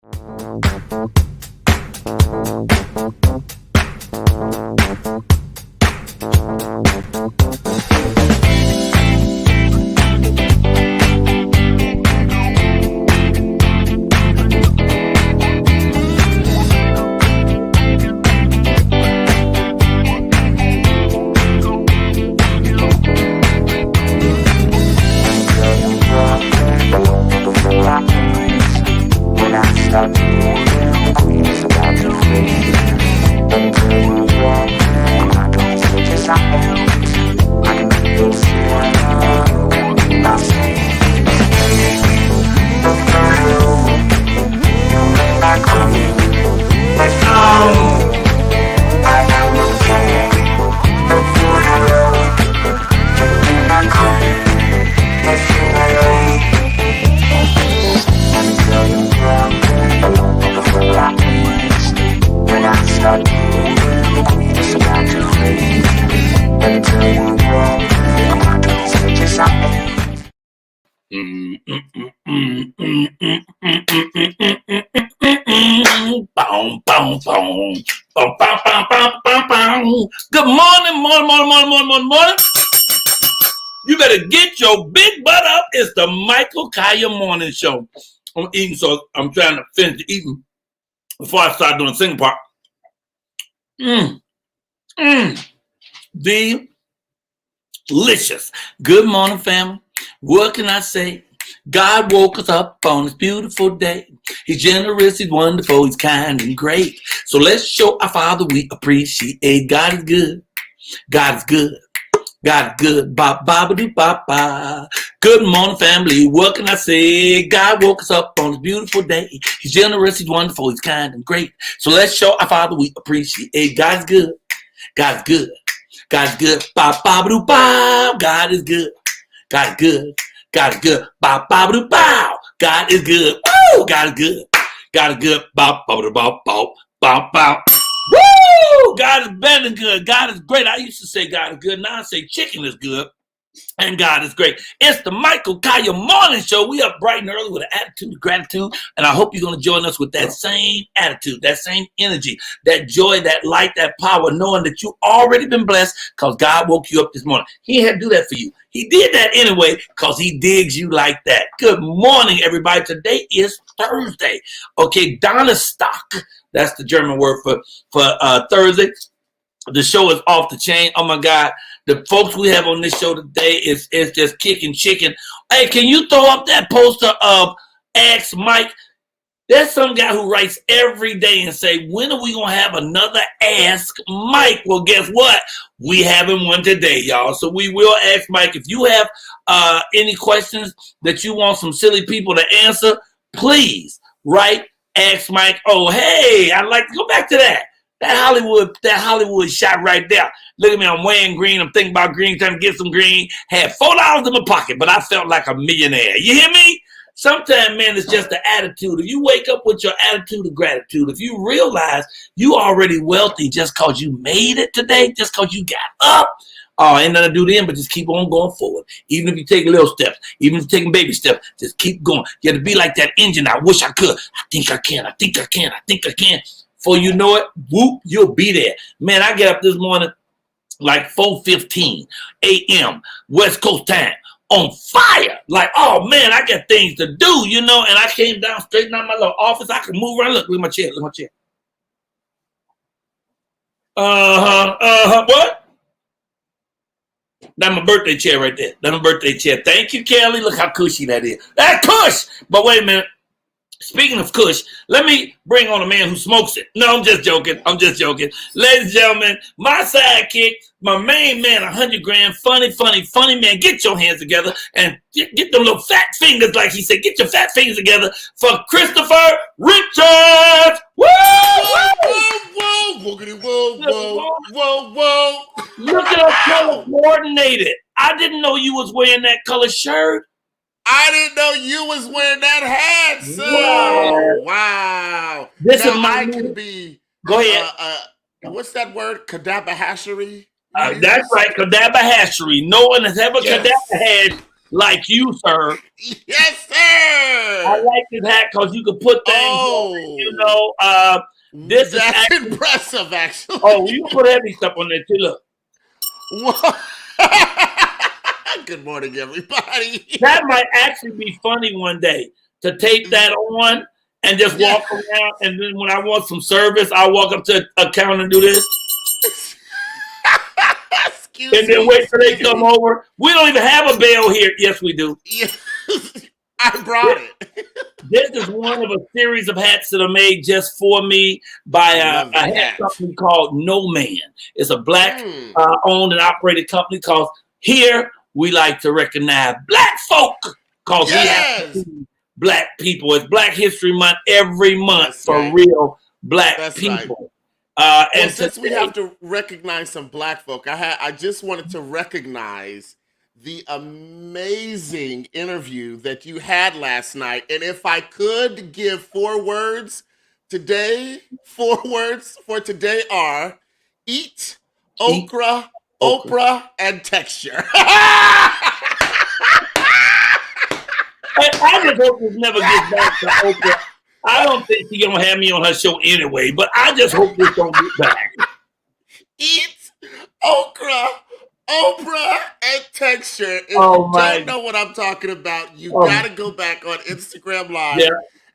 Good morning. You better get your big butt up. It's the Michael Colyar Morning Show. I'm eating, so I'm trying to finish eating before I start doing the singing part. Delicious. Good morning, family. What can I say? God woke us up on this beautiful day. He's generous, he's wonderful, he's kind and great. So let's show our Father we appreciate. God is good. God is good. God is good. Ba ba ba doo ba ba. Good morning, family. What can I say? God woke us up on this beautiful day. He's generous, he's wonderful, he's kind and great. So let's show our Father we appreciate. God is good. God is good. God is good. Ba ba ba doo ba. God is good. God is good. God is good. Ba ba ba doo ba. God is good. Woo! God is good. God is good. Ba ba ba ba ba ba ba. Woo! God is better than good. God is great. I used to say God is good. Now I say chicken is good. And God is great. It's the Michael Colyar Morning Show. We up bright and early with an attitude of gratitude. And I hope you're going to join us with that same attitude, that same energy, that joy, that light, that power, knowing that you've already been blessed because God woke you up this morning. He had to do that for you. He did that anyway because he digs you like that. Good morning, everybody. Today is Thursday. Okay, Donnerstock. That's the German word for Thursday. The show is off the chain. Oh, my God. The folks we have on this show today is just kicking chicken. Hey, can you throw up that poster of Ask Mike? There's some guy who writes every day and say, when are we going to have another Ask Mike? Well, guess what? We having one today, y'all. So we will ask Mike. If you have any questions that you want some silly people to answer, please write Ask Mike. Oh, hey, I'd like to go back to that. That Hollywood shot right there. Look at me, I'm wearing green. I'm thinking about green, trying to get some green. Had $4 in my pocket, but I felt like a millionaire. You hear me? Sometimes, man, it's just the attitude. If you wake up with your attitude of gratitude, if you realize you already wealthy just because you made it today, just because you got up, ain't nothing to do then, but just keep on going forward. Even if you take little steps, even if you're taking baby steps, just keep going. You have to be like that engine. I wish I could. I think I can. I think I can. I think I can. Before you know it, whoop, you'll be there. Man, I get up this morning like 4:15 a.m. West Coast time on fire. Like, oh, man, I got things to do, you know, and I came down, straightened out my little office. I can move around. Look at my chair. Look at my chair. What? That's my birthday chair right there. That's my birthday chair. Thank you, Kelly. Look how cushy that is. That's cush. But wait a minute. Speaking of kush, let me bring on a man who smokes it. No, I'm just joking. Ladies and gentlemen, my sidekick, my main man, 100 grand, funny man. Get your hands together and get them little fat fingers, like he said. Get your fat fingers together for Christopher Richards. Woo! Whoa, woogity, whoa. Look at us color coordinated. I didn't know you was wearing that color shirt. I didn't know you was wearing that hat, sir. Wow. This now is my I can be. Go ahead. What's that word? Kadabahashery? That's right, Kadabahashery. No one has ever Kadabahashed like you, sir. Yes, I sir. like this hat because you can put things on it, Oh, this is that's actually, impressive, actually. oh, you can put heavy stuff on there too. Look, What? Good morning, everybody. that might actually be funny one day to tape that on and just Yeah. walk around. And then when I want some service, I'll walk up to a counter and do this. Excuse And then me. wait till they come over. We don't even have a bell here. Yes, we do. Yeah. I brought it. This is one of a series of hats that are made just for me by a hat company called No Man. It's a black owned and operated company called Here We Like to Recognize Black Folk because we have to be black people. It's Black History Month every month for real black people. And since we have to recognize some black folk, I just wanted to recognize the amazing interview that you had last night. And if I could give 4 words today, 4 words for today are eat, okra, Oprah, and texture. I just hope this never gets back to Oprah. I don't think she's going to have me on her show anyway, but I just hope this don't get back. Eat, okra, Oprah, and texture. If you don't know what I'm talking about, you got to go back on Instagram Live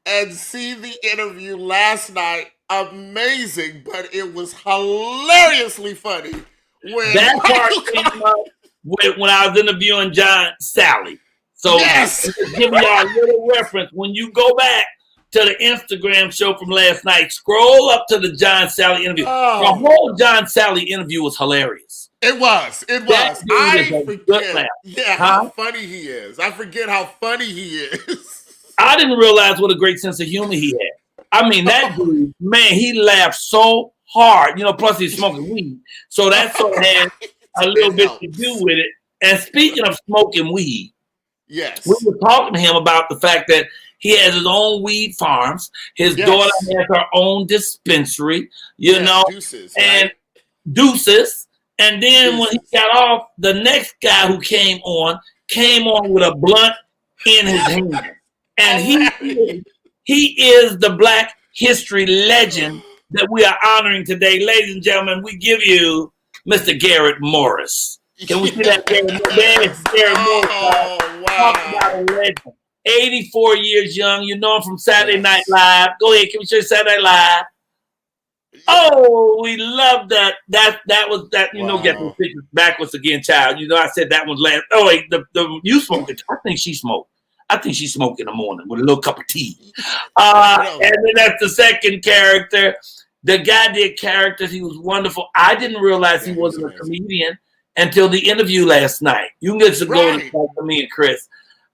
and see the interview last night. Amazing, but it was hilariously funny. That part came up when I was interviewing John Sally. So give y'all a little reference. When you go back to the Instagram show from last night, scroll up to the John Sally interview. The whole John Sally interview was hilarious. It was. I forget how funny he is. I forget how funny he is. I didn't realize what a great sense of humor he had. I mean, that dude, man, he laughed so hard. Plus he's smoking weed. So that sort of had a little bit to do with it. And speaking of smoking weed, we were talking to him about the fact that he has his own weed farms. His daughter has her own dispensary, Deuces, and Deuces. And then when he got off, the next guy who came on with a blunt in his hand. And he is the Black history legend that we are honoring today. Ladies and gentlemen, we give you Mr. Garrett Morris. Can we see that? Garrett Morris. Wow. Talk about a legend. 84 years young. You know him from Saturday Night Live. Go ahead. Can we show you Saturday Night Live? Oh, we love that. That was that. Get those pictures backwards again, child. I said that one's last. Oh wait, the you smoking? I think she smoked. I think she smoked in the morning with a little cup of tea. And then that's the second character. The guy did characters. He was wonderful. I didn't realize he wasn't a comedian until the interview last night. You can get to go and talk to me and Chris.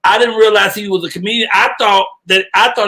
I didn't realize he was a comedian. I thought he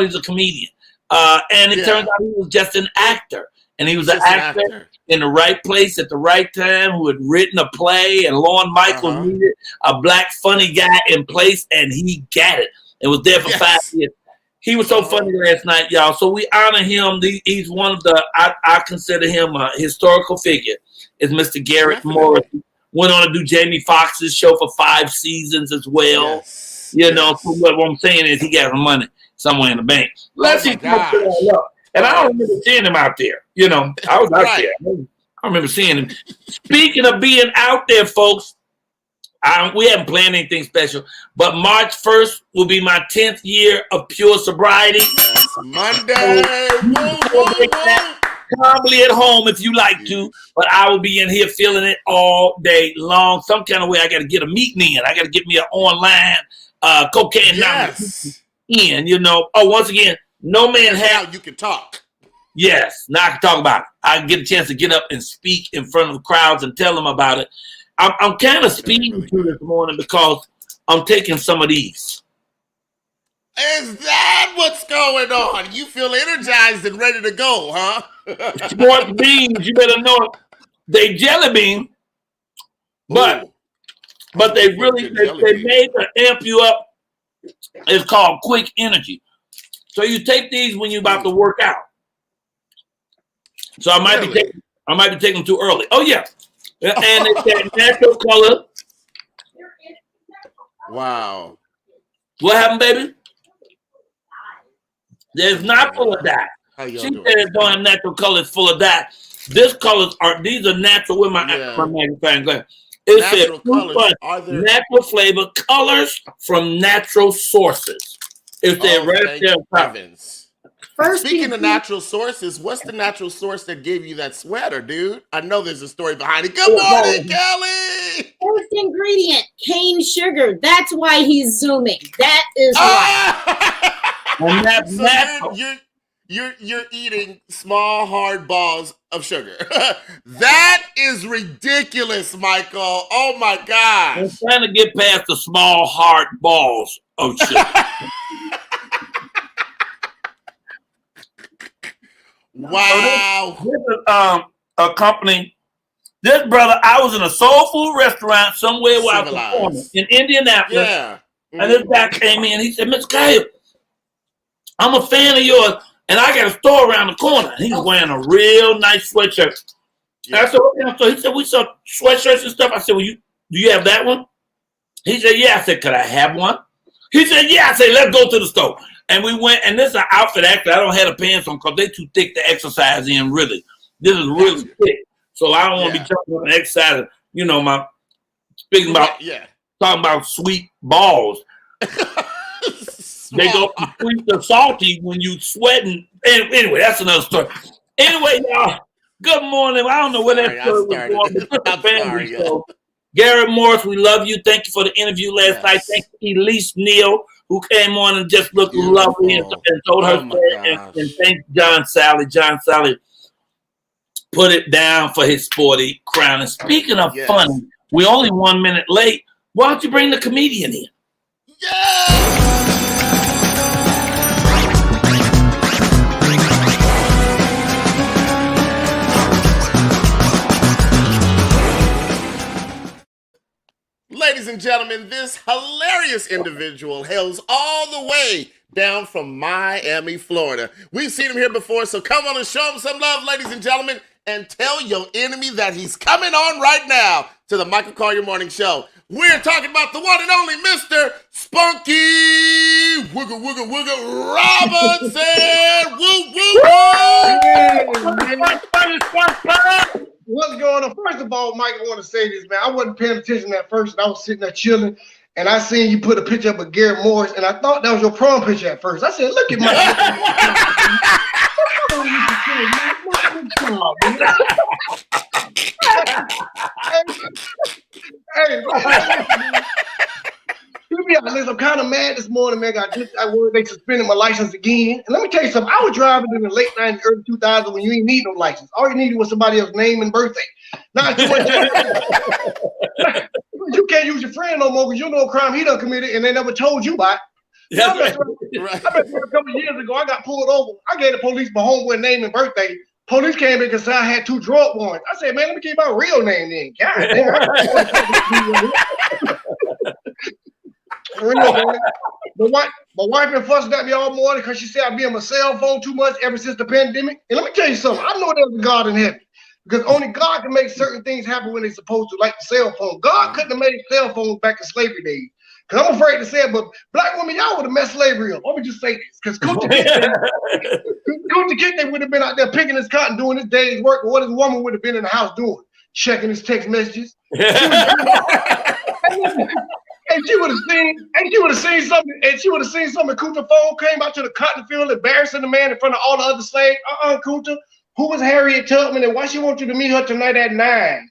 was a comedian. And it turns out he was just an actor. And he was an actor in the right place at the right time who had written a play, and Lorne Michaels needed a black funny guy in place, and he got it. It was there for 5 years. He was so funny last night, y'all. So we honor him. He's one of the, I consider him a historical figure, is Mr. Garrett Morris. Went on to do Jamie Foxx's show for 5 seasons as well. So what I'm saying is he got some money somewhere in the bank. Let's see. And I don't remember seeing him out there. I was out there. I remember seeing him. Speaking of being out there, folks, we haven't planned anything special, but March 1st will be my 10th year of pure sobriety. Monday. Calmly at home if you like to, but I will be in here feeling it all day long. Some kind of way I got to get a meeting in. I got to get me an online cocaine in. Once again, no man has. You can talk. Yes, now I can talk about it. I get a chance to get up and speak in front of crowds and tell them about it. I'm kind of speeding through this morning because I'm taking some of these. Is that what's going on? You feel energized and ready to go, huh? Sports beans, you better know it. They jelly bean, but they really they made to amp you up. It's called quick energy. So you take these when you're about to work out. So I might be taking them too early. Oh yeah, and it's that natural color. Wow. What happened, baby? There's not full of dye. How y'all She doing? said it's don't have natural colors full of dye. These are natural with my magnifying glass. It Natural said colors. Are there natural flavor colors from natural sources. It said right there. Heavens. Speaking of natural sources, what's the natural source that gave you that sweater, dude? I know there's a story behind it. Good morning, Kelly. First ingredient, cane sugar. That's why he's zooming. That is why. And that's So natural. you're eating small hard balls of sugar. That is ridiculous, Michael. Oh my gosh. I'm trying to get past the small hard balls of sugar. Wow. So this is a company. This brother, I was in a soul food restaurant somewhere where I was performing in Indianapolis. Yeah. And this guy came in. He said, Mr. Colyar, I'm a fan of yours, and I got a store around the corner. And he was wearing a real nice sweatshirt. Yeah. And I said, okay. So he said, we sell sweatshirts and stuff. I said, well, do you have that one? He said, yeah. I said, could I have one? He said, yeah. I said, let's go to the store. And we went, and this is an outfit, actually. I don't have the pants on because they're too thick to exercise in, really. This is really thick. So I don't want to be jumping up and exercising. You know, talking about sweet balls. They go from sweet to salty when you sweating. Anyway, that's another story. Anyway, y'all, good morning. I don't know where that story was going. I'm sorry, y'all. Garrett Morris, we love you. Thank you for the interview last night. Thank you, Elise Neal, who came on and just looked lovely and told her story. And thank John Sally. John Sally put it down for his sporty crown. And speaking of funny, we're only 1 minute late. Why don't you bring the comedian in? Yeah! Ladies and gentlemen, this hilarious individual hails all the way down from Miami, Florida. We've seen him here before, so come on and show him some love, ladies and gentlemen, and tell your enemy that he's coming on right now to the Michael Colyar Morning Show. We're talking about the one and only Mr. Spunky Robinson. Woo, woo, woo. What's going on? First of all, Mike, I want to say this, man. I wasn't paying attention at first, and I was sitting there chilling, and I seen you put a picture up of Garrett Morris, and I thought that was your prom picture at first. I said, look at my I'm kind of mad this morning, man. They suspended my license again. And let me tell you something. I was driving in the late 90s, early 2000s when you ain't need no license. All you needed was somebody else's name and birthday. Now you can't use your friend no more because you know a crime he done committed and they never told you about it. I remember a couple of years ago, I got pulled over. I gave the police my homeboy name and birthday. Police came in because I had 2 drug warrants. I said, man, let me give my real name then. God damn. My wife been fussing at me all morning because she said I be on my cell phone too much ever since the pandemic. And let me tell you something. I know there's a God in heaven because only God can make certain things happen when they're supposed to, like the cell phone. God couldn't have made cell phones back in slavery days. Because I'm afraid to say it, but black women, y'all would have messed slavery up. Let me just say this. Because Kunta Kinte would have been out there picking his cotton, doing his day's work. But what his woman would have been in the house doing? Checking his text messages. And she would have seen something, Kunta phone came out to the cotton field, embarrassing the man in front of all the other slaves. Kunta, who was Harriet Tubman and why she want you to meet her tonight at 9?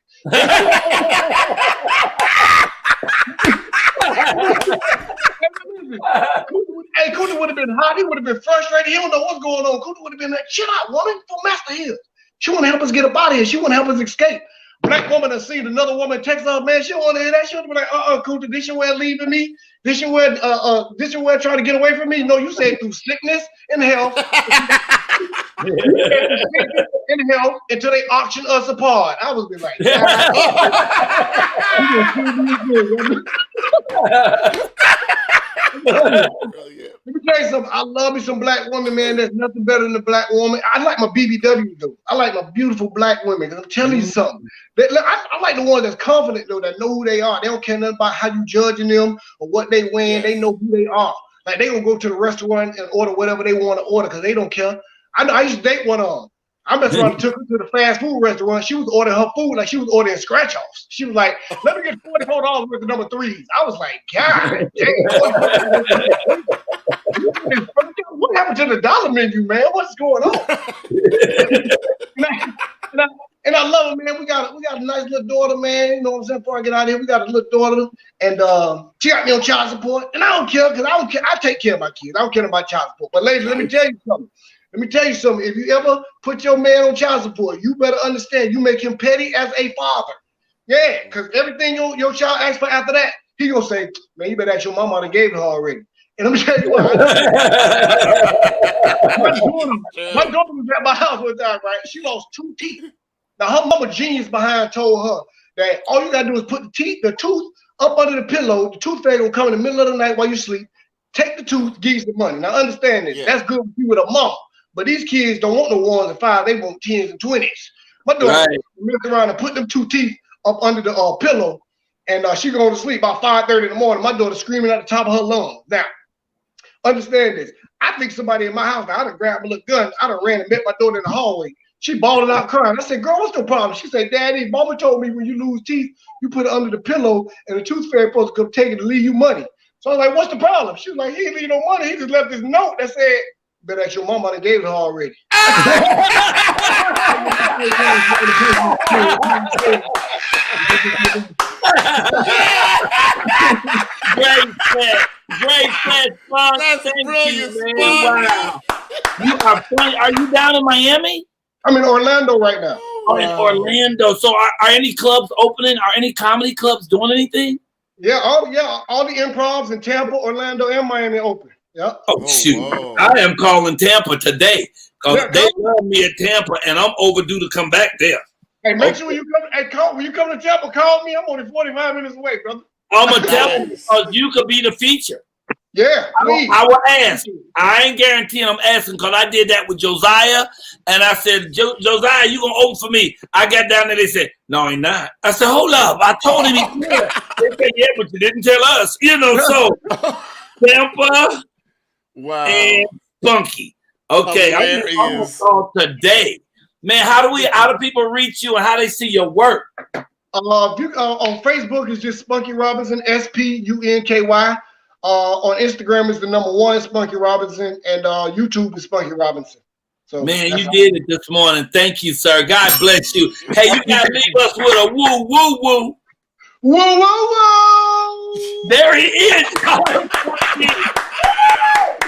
Hey, Kunta would have been hot. He would have been frustrated. He don't know what's going on. Kunta would have been like, chill out, woman. Don't master here. She want to help us get up out of here. She want to help us escape. Black woman has seen another woman text her, man, she don't want to hear that. She would be like, Kunta, this your way of leaving me? This your way of trying to get away from me? No, you said through sickness and health. In health until they auction us apart. I was be like, Let me tell you something. I love me some black women, man. There's nothing better than a black woman. I like my BBW though. I like my beautiful black women. I'm telling you something. I like the ones that's confident though, that know who they are. They don't care nothing about how you judging them or what they wearing. They know who they are. Like they gonna go to the restaurant and order whatever they want to order because they don't care. I used to date one of them. I messed around and took her to the fast food restaurant. She was ordering her food like she was ordering scratch offs. She was like, "Let me get $44 worth of number 3s." I was like, "God damn, what happened to the dollar menu, man? What's going on?" and I love her, man. We got a nice little daughter, man. You know what I'm saying? Before I get out of here, we got a little daughter, and she got me on child support, and I don't care because I take care of my kids. I don't care about child support. But ladies, let me tell you something. If you ever put your man on child support, you better understand you make him petty as a father. Yeah, because everything your child asks for after that, he gonna say, "Man, you better ask your mama and gave it her already." And let me tell you what, my daughter was at my house one time, right? She lost 2 teeth. Now her mama genius behind told her that all you gotta do is put the tooth up under the pillow. The tooth fairy gonna come in the middle of the night while you sleep. Take the tooth, give you the money. Now understand this. Yeah. That's good with you with a mama. But these kids don't want no 1s and 5s. They want 10s and 20s. My daughter messed around and put them 2 teeth up under the pillow, and she go to sleep about 5:30 in the morning. My daughter screaming at the top of her lungs. Now, understand this. I think somebody in my house, I'd have grabbed a little gun. I'd have ran and met my daughter in the hallway. She bawling out crying. I said, "Girl, what's the problem?" She said, "Daddy, mama told me when you lose teeth, you put it under the pillow, and the tooth fairy supposed to come take it and leave you money." So I was like, "What's the problem?" She was like, "He didn't leave no money. He just left this note that said, better ask your mama and gave it her already." Great set, Spunk. That's Thank brilliant, you, man. Wow. You are funny. Are you down in Miami? I'm in Orlando right now. Oh, in Orlando. So are any clubs opening? Are any comedy clubs doing anything? Yeah, all the improvs in Tampa, Orlando, and Miami open. Yeah. Oh, shoot. Whoa. I am calling Tampa today because they love me at Tampa, and I'm overdue to come back there. Hey, make sure when you come to Tampa, call me. I'm only 45 minutes away, brother. I'm going to tell you because you could be the feature. Yeah, I will ask. I ain't guaranteeing I'm asking because I did that with Josiah, and I said, "Josiah, you going to open for me?" I got down there, they said, "No, he not." I said, "Hold up. I told him he could." They said, "Yeah, but you didn't tell us." So Tampa. Wow. And Spunky. Okay, I'm gonna call today. Man, how do people reach you and how they see your work? On Facebook is just Spunky Robinson, SPUNKY. On Instagram is the #1 Spunky Robinson, and YouTube is Spunky Robinson. So man, you did it this morning. Thank you, sir. God bless you. Hey, you gotta leave us with a woo woo woo. Woo woo woo. There he is.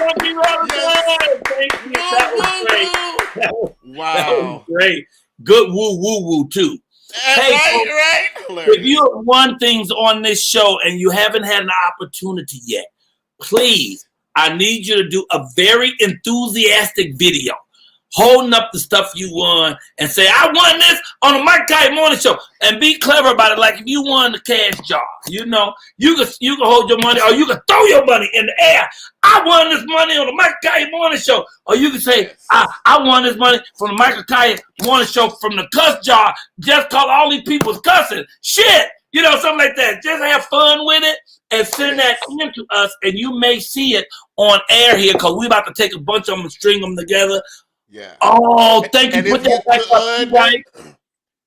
Thank you. That was great. Wow. That was great. Good woo woo woo too. Hey, right. If you have won things on this show and you haven't had an opportunity yet, please, I need you to do a very enthusiastic video holding up the stuff you won and say, "I won this on the Michael Colyar Morning Show," and be clever about it. Like if you won the cash jar, you can hold your money, or you can throw your money in the air. "I won this money on the Michael Colyar Morning Show," or you can say, I won this money from the Michael Colyar Morning Show from the cuss jar. Just call all these people's cussing shit, something like that. Just have fun with it and send that in to us, and you may see it on air here because we're about to take a bunch of them and string them together. Yeah. Oh, thank you.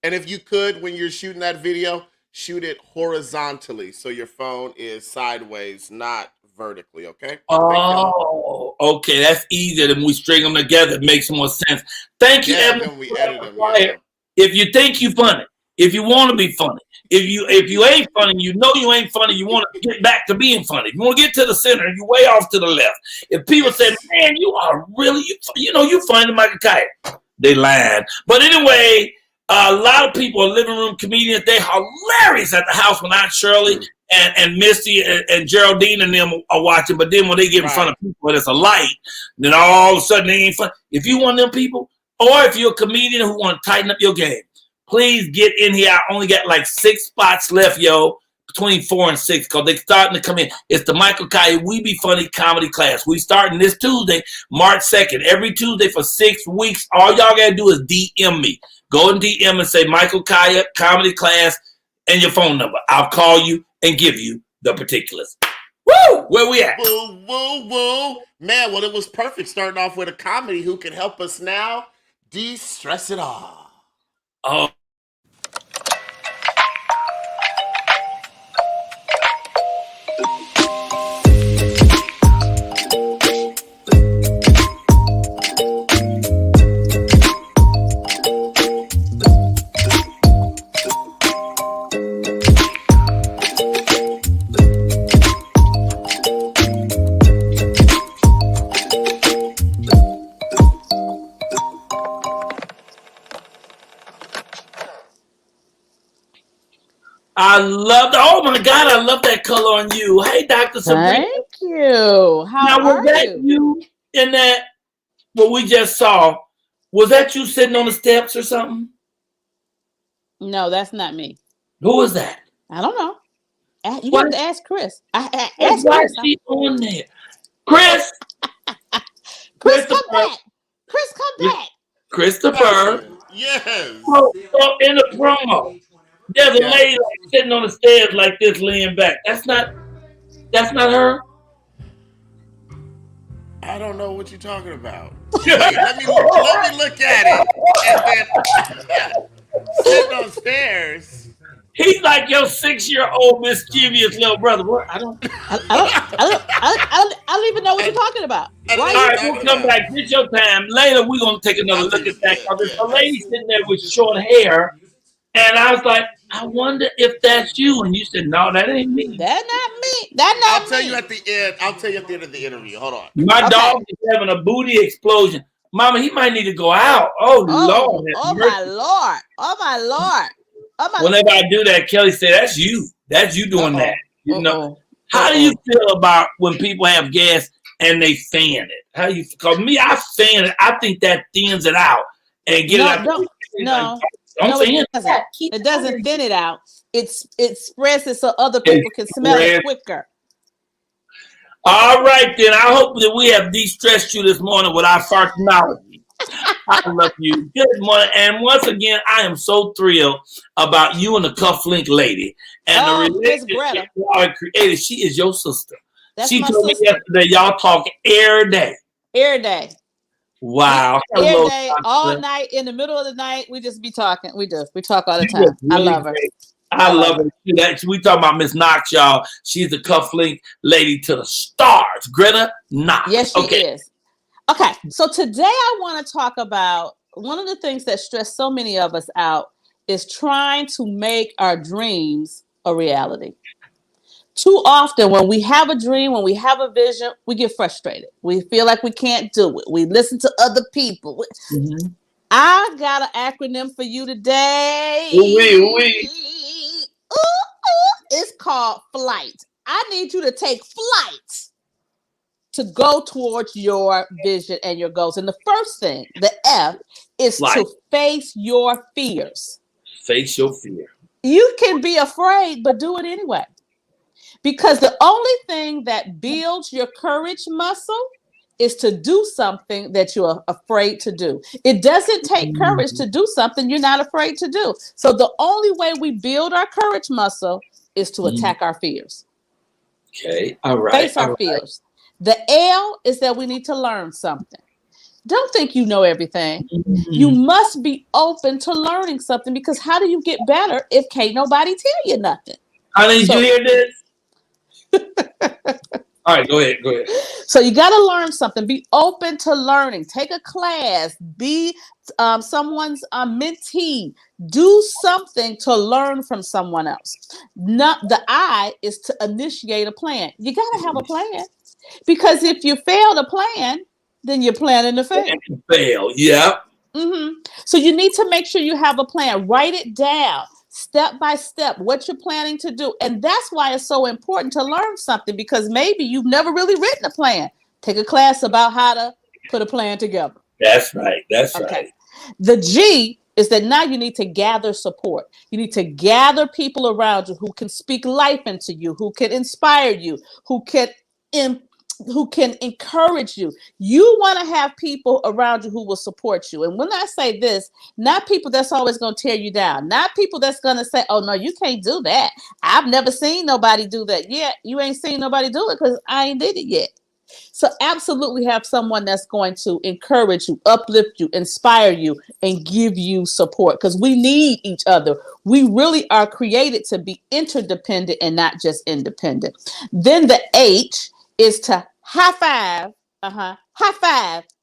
And if you could, when you're shooting that video, shoot it horizontally so your phone is sideways, not vertically. Okay. Oh, okay. That's easier than we string them together. It makes more sense. Thank you, Evan. Then we edit them. If you think you're funny, if you want to be funny, if you ain't funny, you ain't funny, you want to get back to being funny. If you want to get to the center, you way off to the left. If people say, "Man, you are really, you funny, Michael Colyar," they lying. But anyway, a lot of people are living room comedians. They're hilarious at the house when Aunt Shirley and Misty and Geraldine and them are watching. But then when they get in front of people and it's a light, then all of a sudden they ain't funny. If you one of them people, or if you're a comedian who want to tighten up your game, please get in here. I only got like 6 spots left, yo. between 4 and 6 because they're starting to come in. It's the Michael Colyar We Be Funny comedy class. We starting this Tuesday, March 2nd. Every Tuesday for 6 weeks. All y'all got to do is DM me. Go and DM and say Michael Colyar comedy class and your phone number. I'll call you and give you the particulars. Woo! Where we at? Woo, woo, woo. Man, well, it was perfect starting off with a comedy who can help us now de-stress it all. Oh. I love that. Oh my God, I love that color on you. Hey, Dr. Sabrina. Thank you. How Now, are was that you in that, what we just saw? Was that you sitting on the steps or something? No, that's not me. Who was that? I don't know. You What? have to ask Chris. Ask Why Chris. is she on there? Chris! Chris, come back. Chris, come back. Christopher. Yes. So in the promo, there's a lady like, sitting on the stairs like this, laying back. That's not her. I don't know what you're talking about. Wait, let me look at it. And then sitting on stairs. He's like your 6-year-old mischievous little brother. What? I don't even know what you're talking about. All right, we'll come back. Get your time. Later, we're going to take another look at that. Because there's a lady sitting there with short hair. And I was like, I wonder if that's you. And you said, no, that ain't me. That's not me. That's not I'll tell you at the end. I'll tell you at the end of the interview. Hold on. My dog is having a booty explosion. Mama, he might need to go out. Oh Lord. Oh, my Lord. Oh, my Lord. Oh, my Whenever I do that, Kelly said, that's you. That's you doing that. You know. How do you feel about when people have gas and they fan it? How you? Because me, I fan it. I think that thins it out and get it out. It doesn't. It doesn't thin it out. It spreads it so other people can smell it quicker. All right, then. I hope that we have de-stressed you this morning with our fartology. I love you. Good morning. And once again, I am so thrilled about you and the cufflink lady. And the relationship y'all created. She is your sister. She told me yesterday y'all talk every day. Every day. Wow. Every day, all night, in the middle of the night, we just be talking. We do. We talk all the time. Really I love her. Great. I love her. We talking about Miss Knox, y'all. She's the cufflink lady to the stars. Greta Knox. Yes, she is. Okay, so today I want to talk about one of the things that stress so many of us out is trying to make our dreams a reality. Too often when we have a dream, when we have a vision, we get frustrated. We feel like we can't do it. We listen to other people. Mm-hmm. I got an acronym for you today. It's called FLIGHT. I need you to take flight to go towards your vision and your goals. And the first thing, the F, is to face your fears. Face your fear. You can be afraid, but do it anyway. Because the only thing that builds your courage muscle is to do something that you're afraid to do. It doesn't take courage to do something you're not afraid to do. So the only way we build our courage muscle is to attack our fears. Okay, all right. Face our fears. The L is that we need to learn something. Don't think you know everything. Mm-hmm. You must be open to learning something, because how do you get better if can't nobody tell you nothing? Did you hear this? All right, go ahead. So you got to learn something. Be open to learning. Take a class. Be someone's mentee. Do something to learn from someone else. The I is to initiate a plan. You got to have a plan, because if you fail to plan, then you're planning to fail. Yeah. Mm-hmm. So you need to make sure you have a plan. Write it down. Step by step, what you're planning to do. And that's why it's so important to learn something, because maybe you've never really written a plan. Take a class about how to put a plan together. That's right. Right. The G is that now you need to gather support. You need to gather people around you who can speak life into you, who can inspire you, who can encourage you. You want to have people around you who will support you. And when I say this, not people that's always going to tear you down, not people that's going to say, oh, no, you can't do that. I've never seen nobody do that. Yeah, you ain't seen nobody do it because I ain't did it yet. So absolutely have someone that's going to encourage you, uplift you, inspire you, and give you support, because we need each other. We really are created to be interdependent and not just independent. Then the H is to high five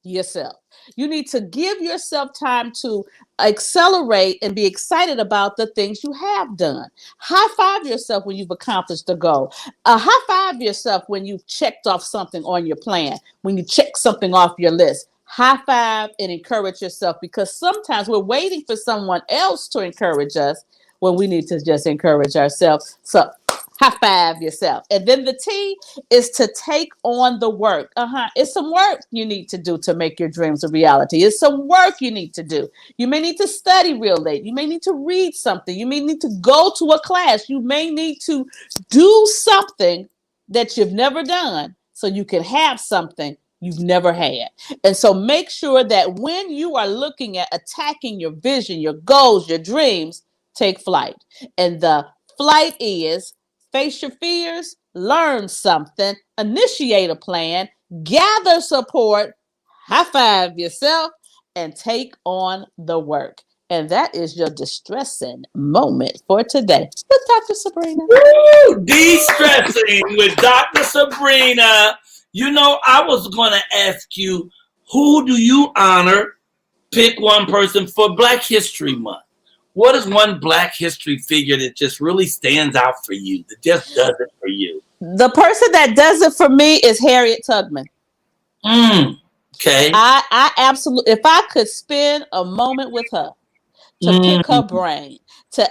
yourself. You need to give yourself time to accelerate and be excited about the things you have done. High five yourself when you've accomplished a goal. High five yourself when you've checked off something on your plan, when you check something off your list. High five and encourage yourself, because sometimes we're waiting for someone else to encourage us when we need to just encourage ourselves. So high five yourself. And then the T is to take on the work. It's some work you need to do to make your dreams a reality. It's some work you need to do. You may need to study real late. You may need to read something. You may need to go to a class. You may need to do something that you've never done so you can have something you've never had. And so make sure that when you are looking at attacking your vision, your goals, your dreams, take flight. And the flight is face your fears, learn something, initiate a plan, gather support, high five yourself, and take on the work. And that is your distressing moment for today with Dr. Sabrina. Woo! De-stressing with Dr. Sabrina. You know, I was going to ask you, who do you honor? Pick one person for Black History Month. What is one Black history figure that just really stands out for you, that just does it for you? The person that does it for me is Harriet Tubman. Okay. I absolutely, if I could spend a moment with her to pick her brain, to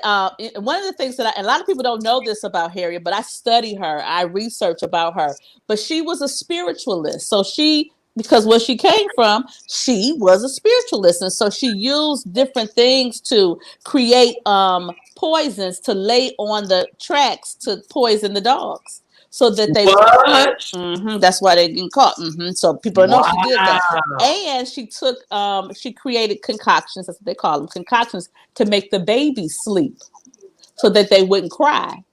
one of the things that a lot of people don't know this about Harriet, but I study her, I research about her, but she was a spiritualist. So because where she came from, she was a spiritualist. And so she used different things to create poisons to lay on the tracks to poison the dogs. So that they that's why they get caught. So people know she did that. And she took she created concoctions, that's what they call them, concoctions, to make the babies sleep so that they wouldn't cry.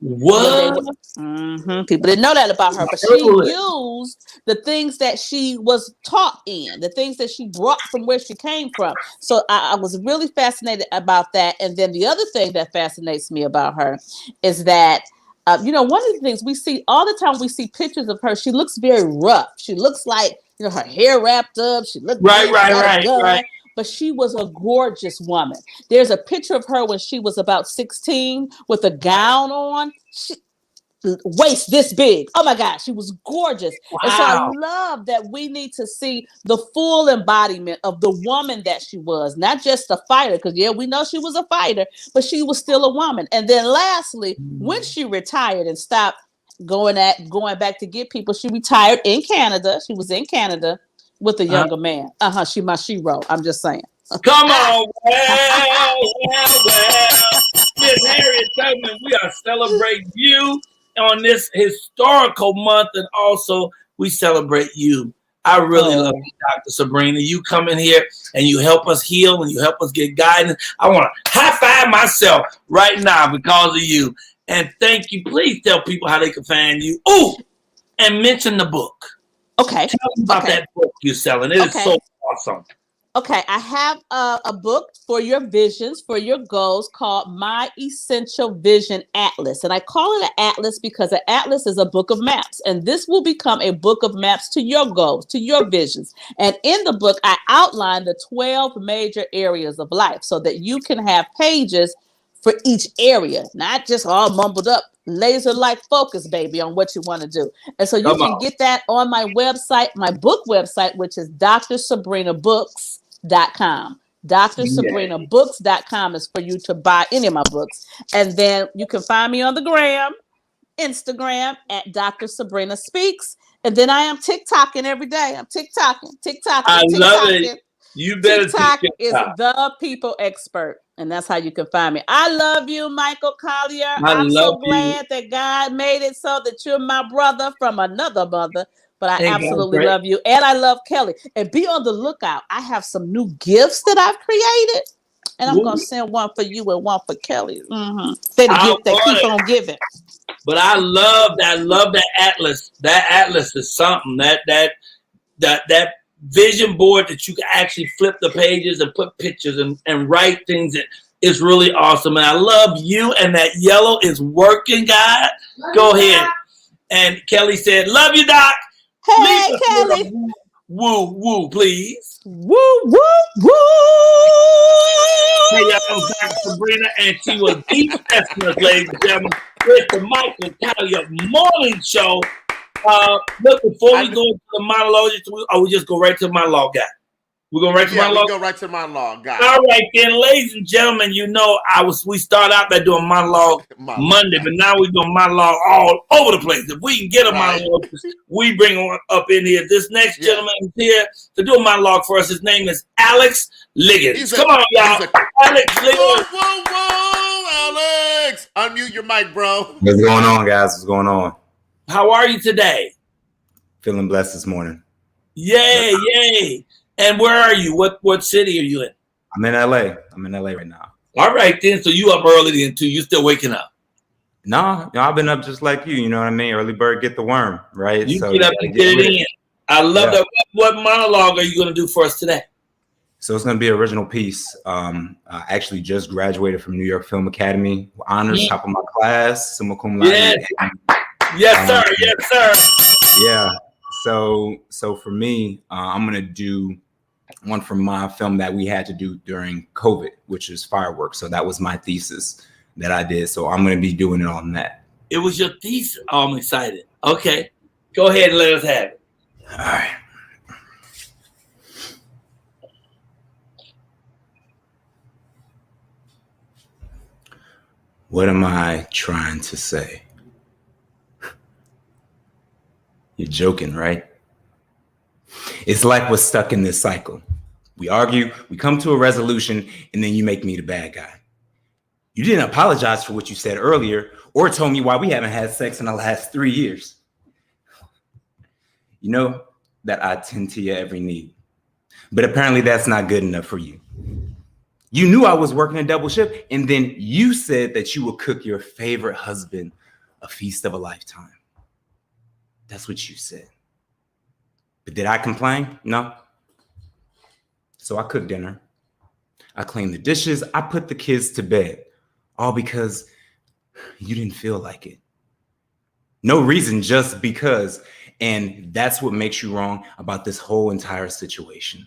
What? People didn't know that about her, but she used the things that she was taught in, the things that she brought from where she came from. So I was really fascinated about that. And then the other thing that fascinates me about her is that one of the things we see all the time, we see pictures of her. She looks very rough. She looks like, her hair wrapped up. She looked right. But she was a gorgeous woman. There's a picture of her when she was about 16 with a gown on. Waist this big. Oh my God, she was gorgeous. Wow. And so I love that we need to see the full embodiment of the woman that she was, not just a fighter, because we know she was a fighter, but she was still a woman. And then lastly, when she retired and stopped going back to get people, she retired in Canada. She was in Canada with a younger man. She my shero. I'm just saying. Come on, well. Miss Harriet Tubman, we are celebrating you on this historical month, and also we celebrate you. I really love you, Dr. Sabrina. You come in here and you help us heal and you help us get guidance. I want to high five myself right now because of you. And thank you. Please tell people how they can find you. Oh, and mention the book. Okay. Tell them about that book you're selling. It is so awesome. Okay, I have a book for your visions, for your goals, called My Essential Vision Atlas. And I call it an atlas because an atlas is a book of maps. And this will become a book of maps to your goals, to your visions. And in the book, I outline the 12 major areas of life so that you can have pages for each area, not just all mumbled up, laser-like focus, baby, on what you want to do. And so you can get that on my website, my book website, which is DrSabrinaBooks.com. DrSabrinaBooks.com is for you to buy any of my books. And then you can find me on the Instagram at Dr. Sabrina Speaks. And then I am TikToking every day. I'm TikToking. I love it. You better TikTok teach is TikTok. the people expert, and that's how you can find me. I love you, Michael Colyar. I I'm love so glad that God made it so that you're my brother from another mother. But I Ain't God absolutely great? love you, and I love Kelly. And be on the lookout. I have some new gifts that I've created, and I'm gonna send one for you and one for Kelly. They the I gift that want keep it. on giving. But I love that. Love that atlas. That atlas is something. That vision board that you can actually flip the pages and put pictures and write things in is really awesome. And I love you. And that yellow is working, God. Go ahead. And Kelly said, "Love you, Doc." Hey, Leave us Kelly. with a woo woo, please. Woo, woo, woo. Hey, y'all, I'm Dr. Sabrina, and she was deep testing us, ladies and gentlemen, with the Michael Colyar Morning Show. Look, before we go into the monologue, we just go right to the monologue, guy. We're going right to monologue? We go right to monologue, guy. All right, then, ladies and gentlemen, you know we start out by doing monologue Monday, but now we're doing monologue all over the place. If we can get a monologue, we bring one up in here. This next gentleman is here to do a monologue for us. His name is Alex Liggins. Come on, y'all. Alex Liggins. Whoa, Alex. Unmute your mic, bro. What's going on, guys? What's going on? How are you today? Feeling blessed this morning. Yay, yay. And where are you? What city are you in? I'm in LA. I'm in LA right now. All right, then. So you up early then, too. You still waking up? No, I've been up just like you. You know what I mean? Early bird get the worm, right? You get up and get it in. I love that. What monologue are you going to do for us today? So it's going to be an original piece. I actually just graduated from New York Film Academy. Honors, top of my class. Summa cum laude. Yes, sir. Yes, sir. Yeah. So for me, I'm going to do one from my film that we had to do during COVID, which is Fireworks. So that was my thesis that I did. So I'm going to be doing it on that. It was your thesis. Oh, I'm excited. Okay. Go ahead and let us have it. All right. What am I trying to say? You're joking, right? It's like we're stuck in this cycle. We argue, we come to a resolution, and then you make me the bad guy. You didn't apologize for what you said earlier or told me why we haven't had sex in the last 3 years. You know that I tend to your every need, but apparently that's not good enough for you. You knew I was working a double shift, and then you said that you would cook your favorite husband a feast of a lifetime. That's what you said. But did I complain? No. So I cooked dinner. I cleaned the dishes. I put the kids to bed, all because you didn't feel like it. No reason, just because. And that's what makes you wrong about this whole entire situation.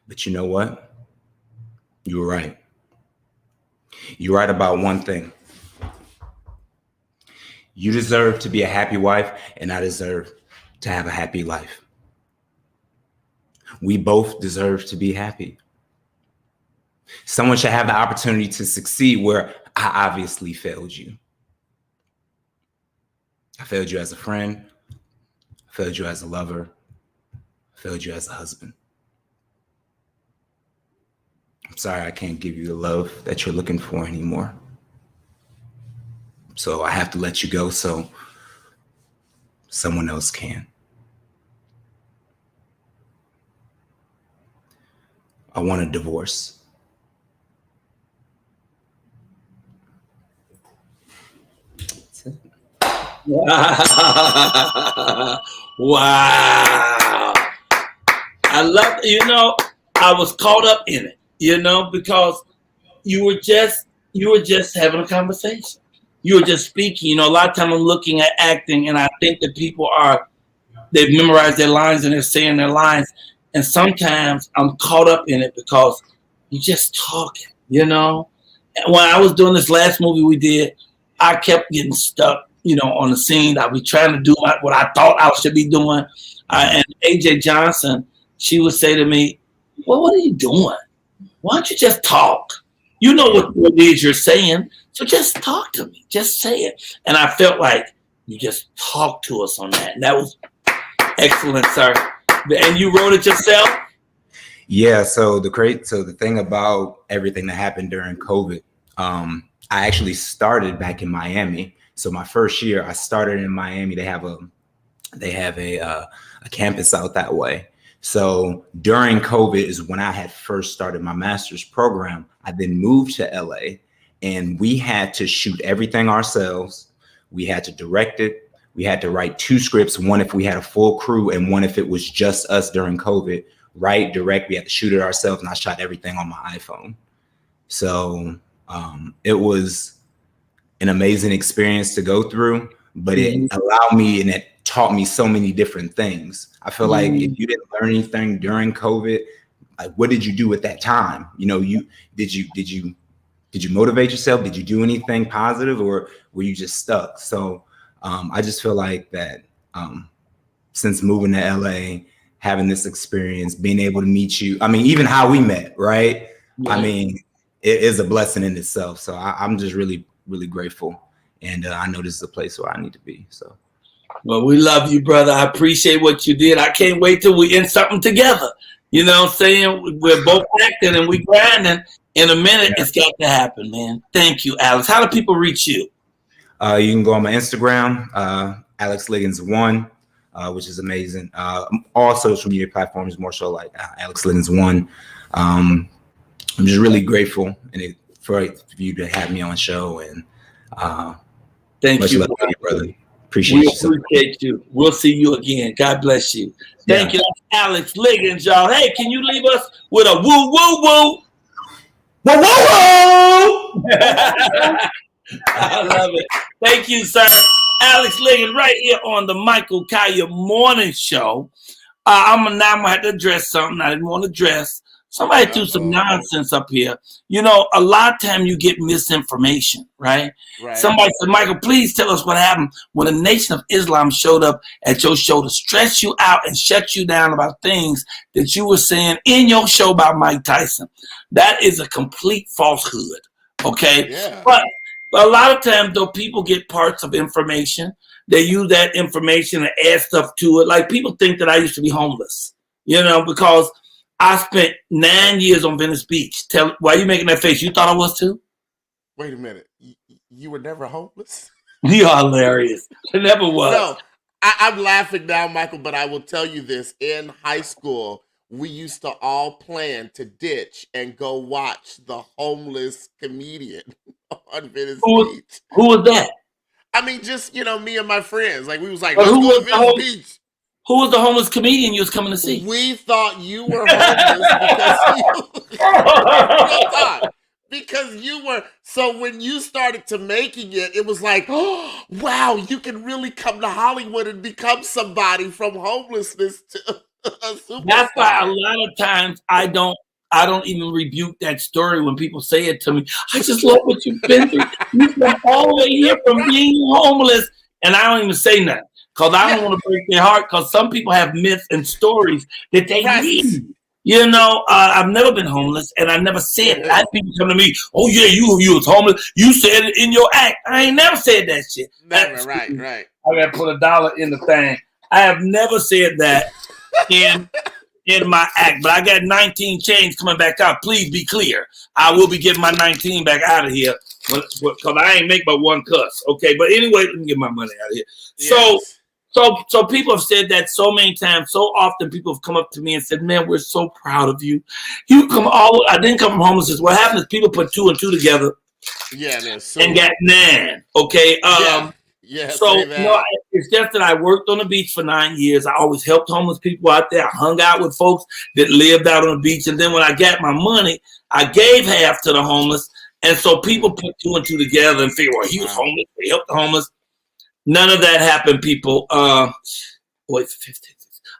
But you know what? You were right. You're right about one thing. You deserve to be a happy wife, and I deserve to have a happy life. We both deserve to be happy. Someone should have the opportunity to succeed where I obviously failed you. I failed you as a friend. I failed you as a lover. I failed you as a husband. I'm sorry I can't give you the love that you're looking for anymore. So I have to let you go so someone else can. I want a divorce. That's it. Wow. I love, I was caught up in it, because you were just having a conversation. You were just speaking. A lot of time I'm looking at acting, and I think that people they've memorized their lines and they're saying their lines. And sometimes I'm caught up in it because you're just talking, And when I was doing this last movie we did, I kept getting stuck, on the scene. I'd be trying to do what I thought I should be doing. And AJ Johnson, she would say to me, well, what are you doing? Why don't you just talk? You know what it is you're saying. So just talk to me. Just say it. And I felt like you just talked to us on that. And Excellent, sir. And you wrote it yourself? Yeah. So the thing about everything that happened during COVID, I actually started back in Miami. So my first year, I started in Miami. They have a campus out that way. So during COVID is when I had first started my master's program. I then moved to LA, and we had to shoot everything ourselves. We had to direct it. We had to write 2 scripts, one if we had a full crew and one if it was just us during COVID. Write, direct, we had to shoot it ourselves, and I shot everything on my iPhone. So it was an amazing experience to go through, but it allowed me and it taught me so many different things. I feel like if you didn't learn anything during COVID, like what did you do at that time? You know, did you motivate yourself? Did you do anything positive, or were you just stuck? So I just feel like that since moving to LA, having this experience, being able to meet you, I mean, even how we met, right? Yeah. I mean, it is a blessing in itself. So I'm just really, really grateful. And I know this is a place where I need to be. So. Well, we love you, brother. I appreciate what you did. I can't wait till we end something together. You know what I'm saying? We're both acting and we grinding. In a minute, It's got to happen, man. Thank you, Alex. How do people reach you? You can go on my Instagram, Alex Liggins 1, which is amazing. All social media platforms, more so like Alex Liggins 1. I'm just really grateful for you to have me on the show. And thank you, brother. Appreciate you. Appreciate you. We'll see you again. God bless you. Thank you, Alex Liggins, y'all. Hey, can you leave us with a woo, woo, woo? Woo, woo, woo! I love it. Thank you, sir. Alex Liggins right here on the Michael Colyar Morning Show. I'm gonna have to address something I didn't want to address. Somebody threw some nonsense up here. You know, a lot of time you get misinformation, right? Somebody said, Michael, please tell us what happened when the Nation of Islam showed up at your show to stress you out and shut you down about things that you were saying in your show about Mike Tyson. That is a complete falsehood, okay? Yeah. But a lot of times, though, people get parts of information. They use that information and add stuff to it. Like people think that I used to be homeless, you know, because I spent 9 years on Venice Beach. Why are you making that face? You thought I was too? Wait a minute. You were never homeless? You are hilarious. I never was. No, I'm laughing now, Michael, but I will tell you this. In high school, we used to all plan to ditch and go watch the homeless comedian on Venice Beach. Who was that? I mean, just, you know, me and my friends. Like, we was like, let's go to Venice Beach. Who was the homeless comedian you was coming to see? We thought you were homeless because you were. So when you started to making it, it was like, oh, wow, you can really come to Hollywood and become somebody from homelessness to a superstar. That's why a lot of times I don't even rebuke that story when people say it to me. I just love what you've been through. You've been all the way here from being homeless, and I don't even say nothing. Because I don't want to break their heart, because some people have myths and stories that they need. You know, I've never been homeless, and I never said it. I had people come to me, oh, yeah, you was homeless. You said it in your act. I ain't never said that shit. Never, right. I got to put $1 in the thing. I have never said that in my act, but I got 19 chains coming back out. Please be clear. I will be getting my 19 back out of here, because I ain't make but one cuss. Okay, but anyway, let me get my money out of here. Yes. So people have said that so many times. So often people have come up to me and said, man, we're so proud of you. I didn't come from homelessness. What happens is people put 2 and 2 together and got 9. Okay. So it's just that I worked on the beach for 9 years. I always helped homeless people out there. I hung out with folks that lived out on the beach. And then when I got my money, I gave half to the homeless. And so people put 2 and 2 together and figure, well, he was homeless. He helped the homeless. None of that happened, people. Wait, 15.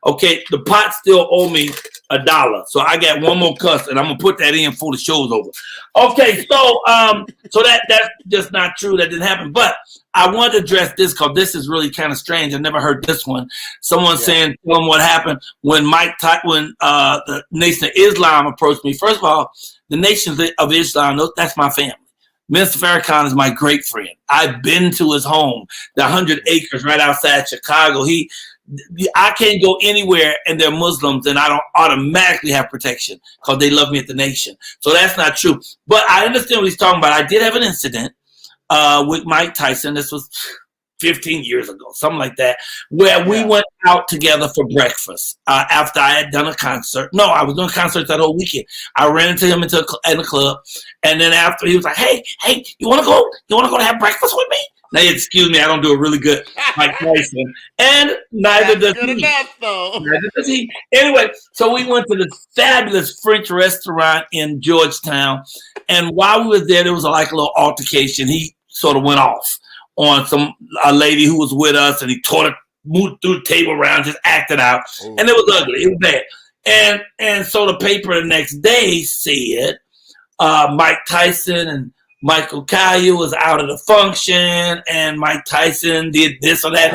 Okay, the pot still owe me $1, so I got one more cuss, and I'm gonna put that in before the show's over. Okay, so that's just not true. That didn't happen. But I want to address this because this is really kind of strange. I never heard this one. Someone saying, tell them what happened when the Nation of Islam approached me. First of all, the Nation of Islam, that's my family. Mr. Farrakhan is my great friend. I've been to his home, the 100 acres right outside Chicago. I can't go anywhere and they're Muslims and I don't automatically have protection because they love me at the nation. So that's not true. But I understand what he's talking about. I did have an incident with Mike Tyson. This was 15 years ago, something like that, where we went out together for breakfast after I had done a concert. No, I was doing concerts that whole weekend. I ran into him in the club, and then after he was like, "Hey, you want to go? You want to go to have breakfast with me?" Now, excuse me, I don't do a really good Mike Tyson, and neither does he. Enough, though. Neither does he. Anyway, so we went to this fabulous French restaurant in Georgetown, and while we were there was like a little altercation. He sort of went off on a lady who was with us, and he moved through the table around, just acted out, and it was ugly. It was bad. And so the paper the next day said Mike Tyson and Michael Colyar was out at a function, and Mike Tyson did this or that.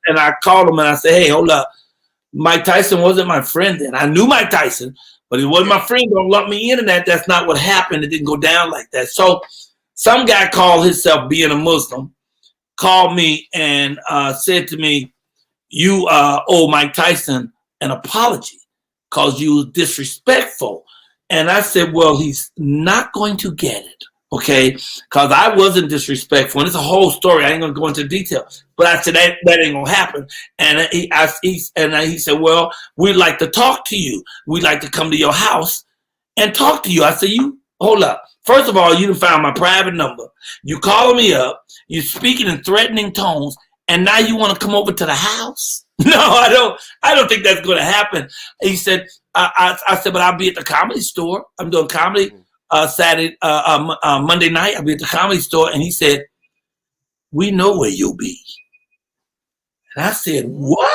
And I called him and I said, "Hey, hold up. Mike Tyson wasn't my friend then. I knew Mike Tyson, but he wasn't my friend. Don't lump me into that. That's not what happened. It didn't go down like that." So some guy called himself being a Muslim, called me and said to me, "You owe Mike Tyson an apology because you was disrespectful." And I said, "Well, he's not going to get it, okay? Because I wasn't disrespectful." And it's a whole story. I ain't going to go into detail. But I said, that ain't going to happen. And he said, "Well, we'd like to talk to you. We'd like to come to your house and talk to you." I said, "You, hold up. First of all, you done found my private number. You calling me up. You're speaking in threatening tones, and now you want to come over to the house?" No, I don't think that's going to happen. He said, I said, "But I'll be at the Comedy Store. I'm doing comedy Monday night. I'll be at the Comedy Store." And he said, "We know where you'll be." And I said, "What?"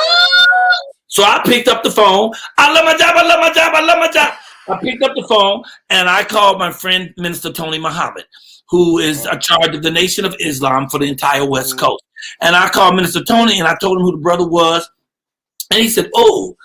So I picked up the phone. I love my job. I love my job. I love my job. I picked up the phone and I called my friend, Minister Tony Muhammad, who is in charge of the Nation of Islam for the entire West Coast. And I called Minister Tony and I told him who the brother was. And he said, "Oh,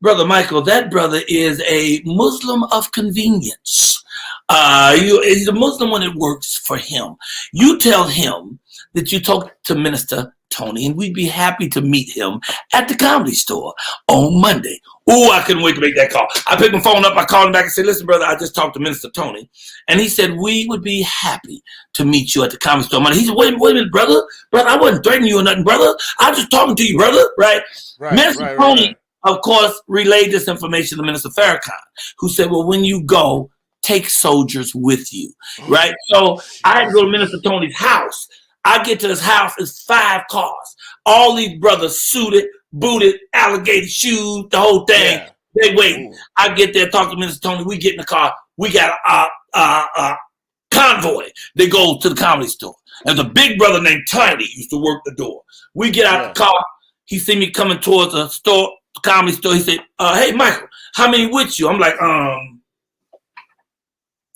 Brother Michael, that brother is a Muslim of convenience. He's a Muslim when it works for him. You tell him that you talk to Minister Tony, and we'd be happy to meet him at the Comedy Store on Monday." Oh, I couldn't wait to make that call. I picked my phone up, I called him back and said, "Listen, brother, I just talked to Minister Tony." And he said, "We would be happy to meet you at the Comedy Store Monday." He said, wait a minute, brother, I wasn't threatening you or nothing, brother. I was just talking to you, brother, right? Minister Tony, of course, relayed this information to Minister Farrakhan, who said, "Well, when you go, take soldiers with you," right? So I had to go to Minister Tony's house. I get to his house, it's 5 cars. All these brothers suited, booted, alligator shoes, the whole thing. Yeah. They waiting. I get there, talk to Minister Tony. We get in the car. We got a convoy. They go to the Comedy Store. There's a big brother named Tiny used to work the door. We get out the car. He see me coming towards the store, the Comedy Store. He said, "Hey, Michael, how many with you?" I'm like,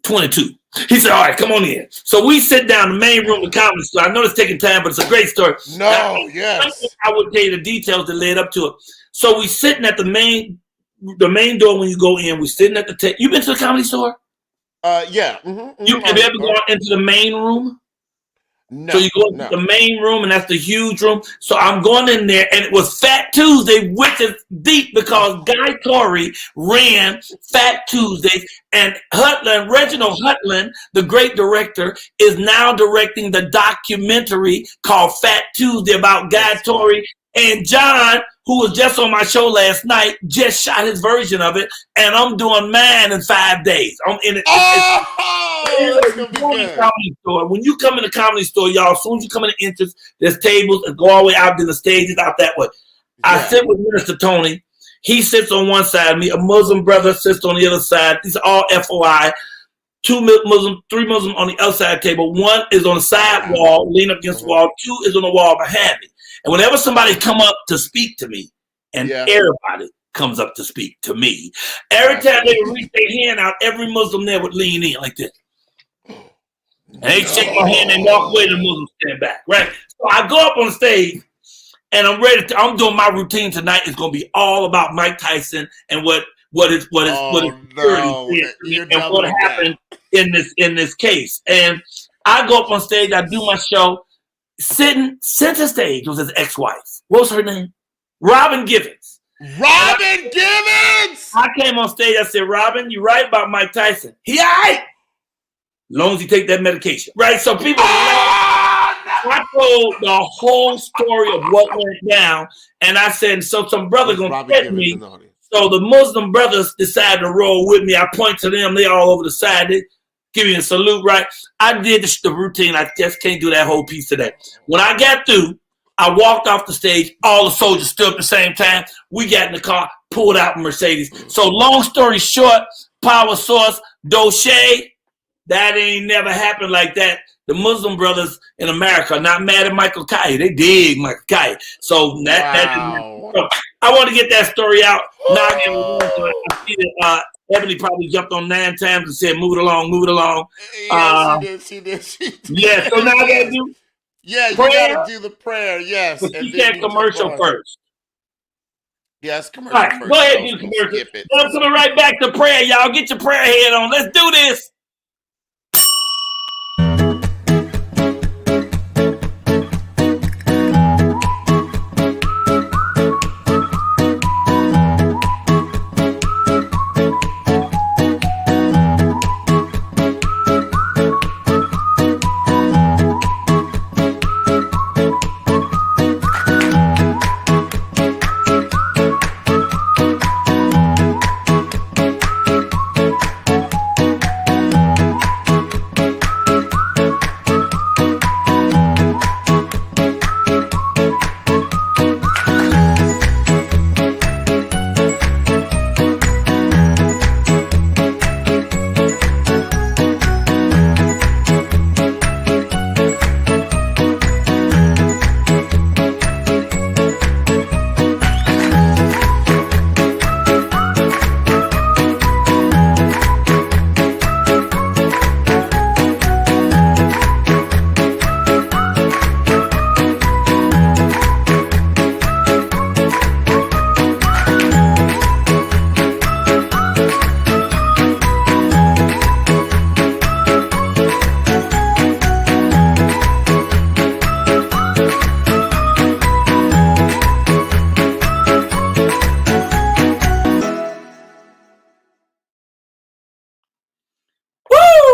22. He said, "All right, come on in." So we sit down in the main room of the Comedy Store. I know it's taking time, but it's a great story. I would tell you the details that led up to it. So we sitting at the main door when you go in. We sitting at the table. You been to the Comedy Store? Yeah. Have you ever gone into the main room? No. So you go into the main room, and that's the huge room. So I'm going in there, and it was Fat Tuesday, which is deep because Guy Torrey ran Fat Tuesdays, and Reginald Hutland, the great director, is now directing the documentary called Fat Tuesday about Guy Torrey. And John, who was just on my show last night, just shot his version of it, and I'm doing mine in 5 days. I'm in it. When you come in the Comedy Store, y'all, as soon as you come in the entrance, there's tables that go all the way out to the stages out that way. I sit with Minister Tony. He sits on one side of me. A Muslim brother sits on the other side. These are all FOI. 2 Muslim, 3 Muslim on the outside table. 1 is on the side wall, lean up against the wall. 2 is on the wall behind me. And whenever somebody come up to speak to me, and everybody comes up to speak to me, every time they would reach their hand out, every Muslim there would lean in like this. And they shake my hand and walk away, the Muslims stand back, right? So I go up on stage, and I'm ready to, I'm doing my routine tonight. It's going to be all about Mike Tyson and what happened in this case. And I go up on stage, I do my show. Sitting center stage was his ex-wife. What was her name? Robin Givens. Robin Givens! I came on stage. I said, Robin, you're right about Mike Tyson. He all right. As long as he take that medication. Right? So people, I told the whole story of what went down. And I said, so some brother going to hit me. So the Muslim brothers decided to roll with me. I point to them. They all over the side. They give me a salute, right? I did the routine. I just can't do that whole piece today. When I got through, I walked off the stage. All the soldiers stood at the same time. We got in the car, pulled out Mercedes. So long story short, Power Source, Doche, that ain't never happened like that. The Muslim brothers in America are not mad at Michael Colyar. They dig Michael Colyar. So so I want to get that story out. Now I see that Ebonie probably jumped on 9 times and said, move it along, move it along. Yeah, she did. Yeah, so now I got to do you prayer. got to do the prayer, yes. But you get commercial first. Yes, commercial All right, first. go ahead and do the commercial. I'm coming right back to prayer, y'all. Get your prayer head on. Let's do this.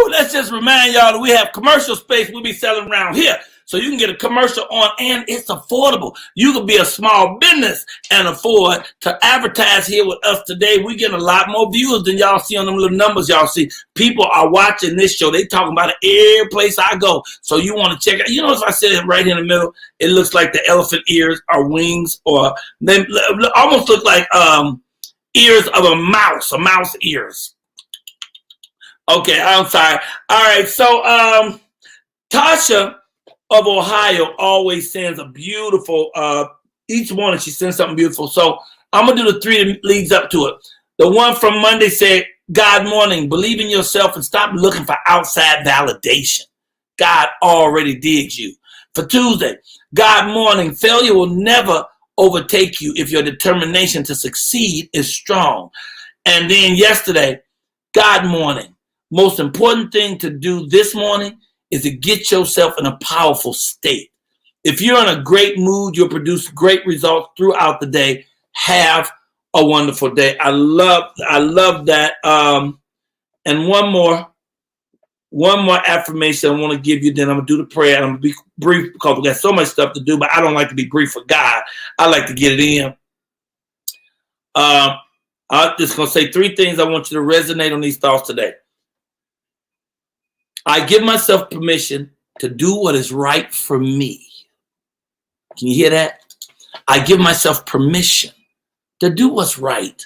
Let's just remind y'all that we have commercial space we'll be selling around here. So you can get a commercial on and it's affordable. You could be a small business and afford to advertise here with us today. We get a lot more views than y'all see on them little numbers y'all see. People are watching this show. They talking about it every place I go. So you want to check it. You know, if I said it right in the middle, it looks like the elephant ears are wings, or they almost look like ears of a mouse ears. Okay, I'm sorry. All right, so Tasha of Ohio always sends a beautiful, each morning she sends something beautiful. So I'm going to do the 3 that leads up to it. The one from Monday said, God morning, believe in yourself and stop looking for outside validation. God already digs you. For Tuesday, God morning, failure will never overtake you if your determination to succeed is strong. And then yesterday, God morning, most important thing to do this morning is to get yourself in a powerful state. If you're in a great mood, you'll produce great results throughout the day. Have a wonderful day. I love that. And one more affirmation I want to give you. Then I'm gonna do the prayer. And I'm gonna be brief because we got so much stuff to do. But I don't like to be brief for God. I like to get it in. I'm just gonna say 3 things I want you to resonate on these thoughts today. I give myself permission to do what is right for me. Can you hear that? I give myself permission to do what's right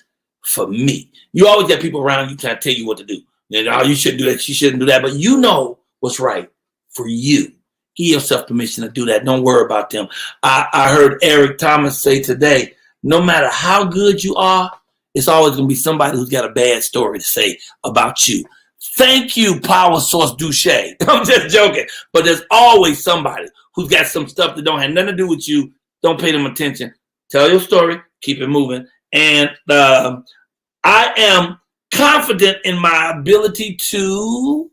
for me. You always got people around you trying to tell you what to do. You know, you shouldn't do that, you shouldn't do that. But you know what's right for you. Give yourself permission to do that. Don't worry about them. I heard Eric Thomas say today, no matter how good you are, it's always going to be somebody who's got a bad story to say about you. Thank you, Power Source Douche. I'm just joking. But there's always somebody who's got some stuff that don't have nothing to do with you. Don't pay them attention. Tell your story. Keep it moving. And I am confident in my ability to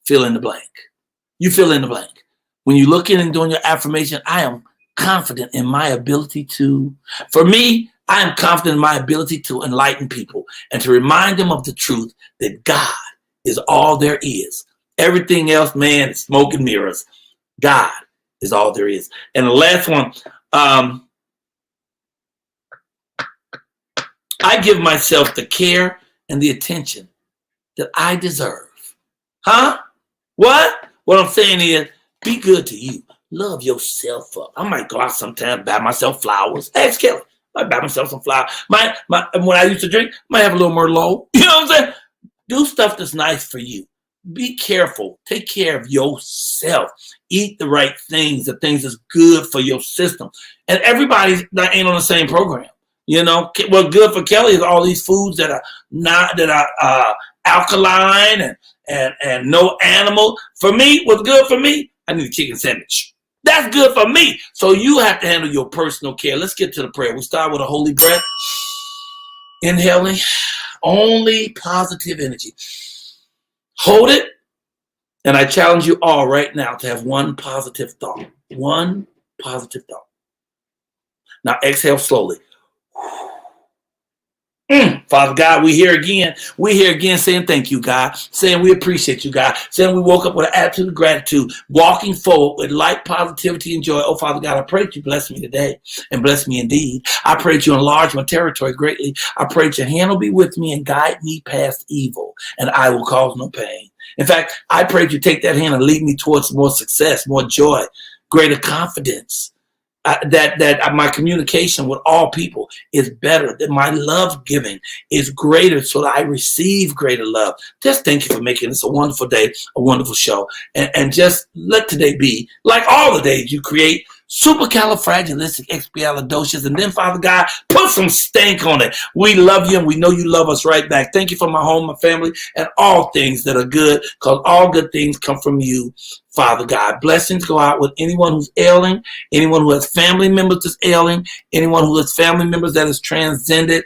fill in the blank. You fill in the blank. When you look in and doing your affirmation, I am confident in my ability to, for me, I am confident in my ability to enlighten people and to remind them of the truth that God is all there is. Everything else, man, is smoke and mirrors. God is all there is. And the last one, I give myself the care and the attention that I deserve. Huh? What? What I'm saying is, be good to you. Love yourself up. I might go out sometime, buy myself flowers. Ask Kelly. I buy myself some flowers. When I used to drink, I might have a little Merlot. You know what I'm saying? Do stuff that's nice for you. Be careful. Take care of yourself. Eat the right things, the things that's good for your system. And everybody that ain't on the same program. You know, what's good for Kelly is all these foods that are alkaline and no animal. For me, what's good for me? I need a chicken sandwich. That's good for me. So you have to handle your personal care. Let's get to the prayer. We start with a holy breath. Inhaling only positive energy. Hold it. And I challenge you all right now to have one positive thought. One positive thought. Now exhale slowly. Father God, we here again. We here again saying thank you, God. Saying we appreciate you, God. Saying we woke up with an attitude of gratitude. Walking forward with light, positivity, and joy. Oh, Father God, I pray that you bless me today and bless me indeed. I pray that you enlarge my territory greatly. I pray that your hand will be with me and guide me past evil, and I will cause no pain. In fact, I pray that you take that hand and lead me towards more success, more joy, greater confidence. That my communication with all people is better, that my love giving is greater so that I receive greater love. Just thank you for making this a wonderful day, a wonderful show. And just let today be like all the days you create, supercalifragilisticexpialidocious. And then, Father God, put some stank on it. We love you and we know you love us right back. Thank you for my home, my family, and all things that are good, because all good things come from you, Father God. Blessings go out with anyone who's ailing, anyone who has family members that's ailing, anyone who has family members that is transcended.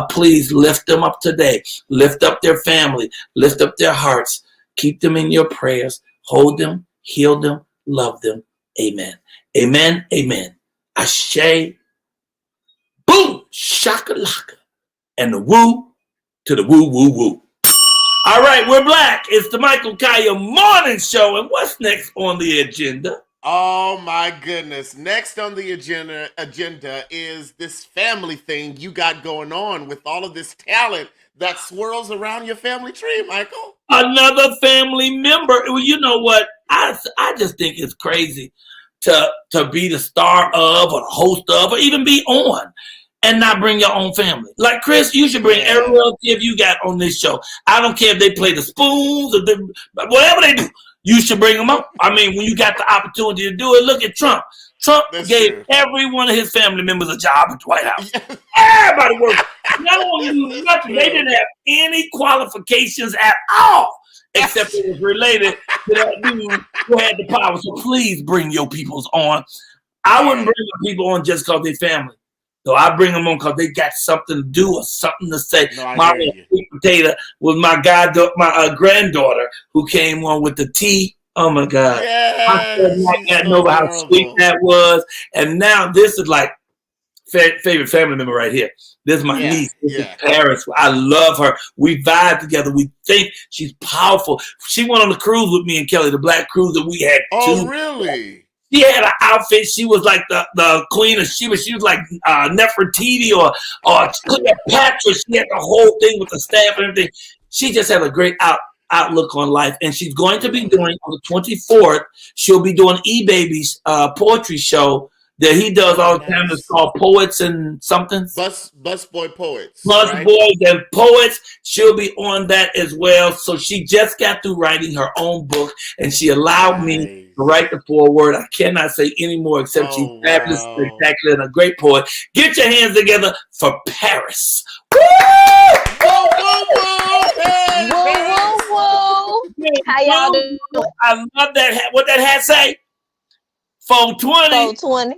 Please lift them up today. Lift up their family. Lift up their hearts. Keep them in your prayers. Hold them, heal them, love them. Amen. Amen. Amen. Ashe. Boom. Shakalaka. And the woo to the woo, woo, woo. All right, we're black. It's the Michael Colyar Morning Show. And what's next on the agenda? Oh my goodness. Next on the agenda is this family thing you got going on with all of this talent that swirls around your family tree, Michael. Another family member. Well, you know what? I just think it's crazy to be the star of or the host of or even be on and not bring your own family. Like Chris, you should bring every relative you got on this show. I don't care if they play the spoons or whatever they do. You should bring them up. I mean, when you got the opportunity to do it, look at Trump. Trump gave every one of his family members a job at the White House. Everybody worked. No one knew nothing. They didn't have any qualifications at all, except it was related to that dude who had the power. So please bring your peoples on. I wouldn't bring the people on just because they're family. So I bring them on because they got something to do or something to say. My sweet potato was my granddaughter who came on with the tea. Oh my God. I didn't know how sweet that was. And now this is like favorite family member right here. This is my niece. This is Paris. I love her. We vibe together. We think she's powerful. She went on the cruise with me and Kelly, the black cruise that we had. Oh, really? She had an outfit. She was like the queen of Sheba. She was like Nefertiti or Cleopatra. She had the whole thing with the staff and everything. She just had a great outlook on life. And she's going to be doing on the 24th, she'll be doing E-Baby's poetry show that he does all the time. It's called Poets and something. Busboy Poets. Busboys and Poets. She'll be on that as well. So she just got through writing her own book, and she allowed me to write the foreword. I cannot say any more except she's fabulous, spectacular, and a great poet. Get your hands together for Paris. Woo! Whoa, whoa, whoa! Hey, whoa, whoa, whoa! How y'all doing? I love that. What that hat say? 420. 420.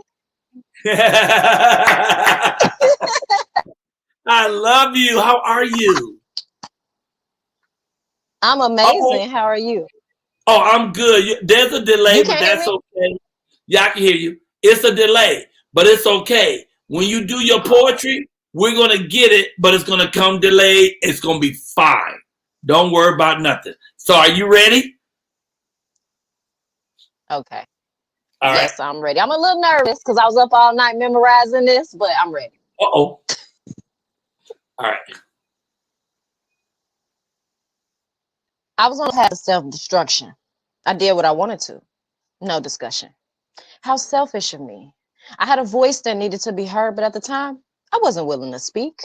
I love you. How are you? I'm amazing. How are you? Oh, I'm good. There's a delay, but that's okay. Yeah, I can hear you. It's a delay, but it's okay. When you do your poetry, we're going to get it, but it's going to come delayed. It's going to be fine. Don't worry about nothing. So are you ready? Okay. All right. Yes, I'm ready. I'm a little nervous because I was up all night memorizing this, but I'm ready. Uh-oh. All right. I was on a path of self-destruction. I did what I wanted to. No discussion. How selfish of me. I had a voice that needed to be heard, but at the time, I wasn't willing to speak.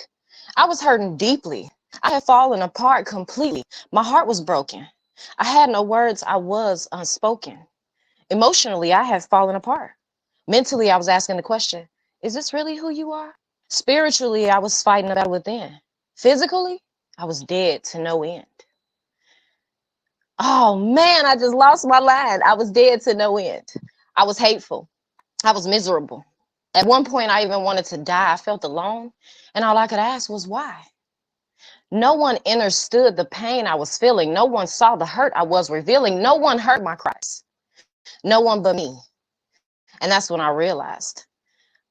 I was hurting deeply. I had fallen apart completely. My heart was broken. I had no words. I was unspoken. Emotionally, I had fallen apart. Mentally, I was asking the question, is this really who you are? Spiritually, I was fighting a battle within. Physically, I was dead to no end. Oh man, I just lost my line. I was dead to no end. I was hateful. I was miserable. At one point, I even wanted to die. I felt alone, and all I could ask was why. No one understood the pain I was feeling. No one saw the hurt I was revealing. No one heard my cries. No one but me. And that's when I realized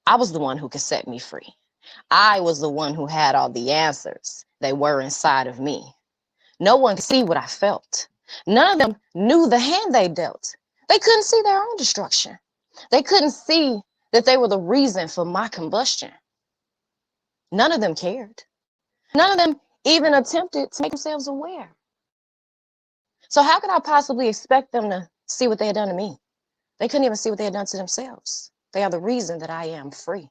I was the one who could set me free. I was the one who had all the answers. They were inside of me. No one could see what I felt. None of them knew the hand they dealt. They couldn't see their own destruction. They couldn't see that they were the reason for my combustion. None of them cared. None of them even attempted to make themselves aware. So how could I possibly expect them to see what they had done to me? They couldn't even see what they had done to themselves. They are the reason that I am free.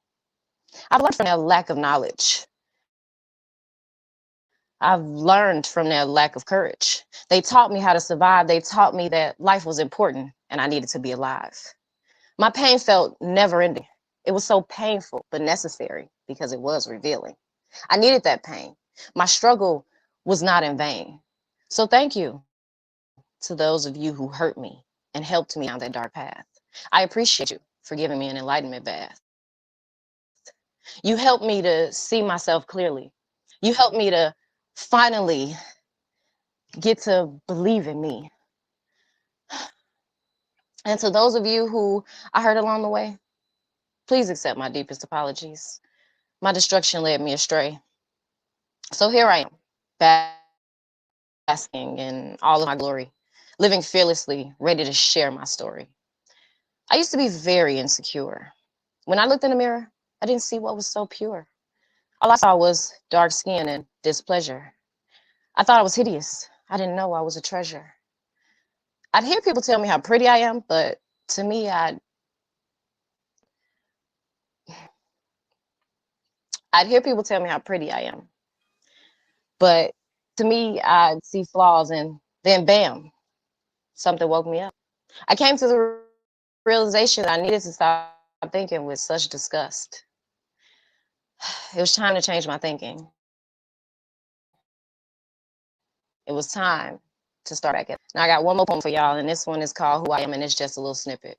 I've learned from their lack of knowledge. I've learned from their lack of courage. They taught me how to survive. They taught me that life was important and I needed to be alive. My pain felt never ending. It was so painful, but necessary because it was revealing. I needed that pain. My struggle was not in vain. So thank you to those of you who hurt me and helped me on that dark path. I appreciate you for giving me an enlightenment bath. You helped me to see myself clearly. You helped me to finally get to believe in me. And to those of you who I hurt along the way, please accept my deepest apologies. My destruction led me astray. So here I am, basking in all of my glory, living fearlessly, ready to share my story. I used to be very insecure. When I looked in the mirror, I didn't see what was so pure. All I saw was dark skin and displeasure. I thought I was hideous. I didn't know I was a treasure. I'd hear people tell me how pretty I am, but to me, I'd hear people tell me how pretty I am. But to me, I'd see flaws and then bam, something woke me up. I came to the realization that I needed to stop thinking with such disgust. It was time to change my thinking. It was time to start back at. Now I got one more poem for y'all, and this one is called Who I Am, and it's just a little snippet.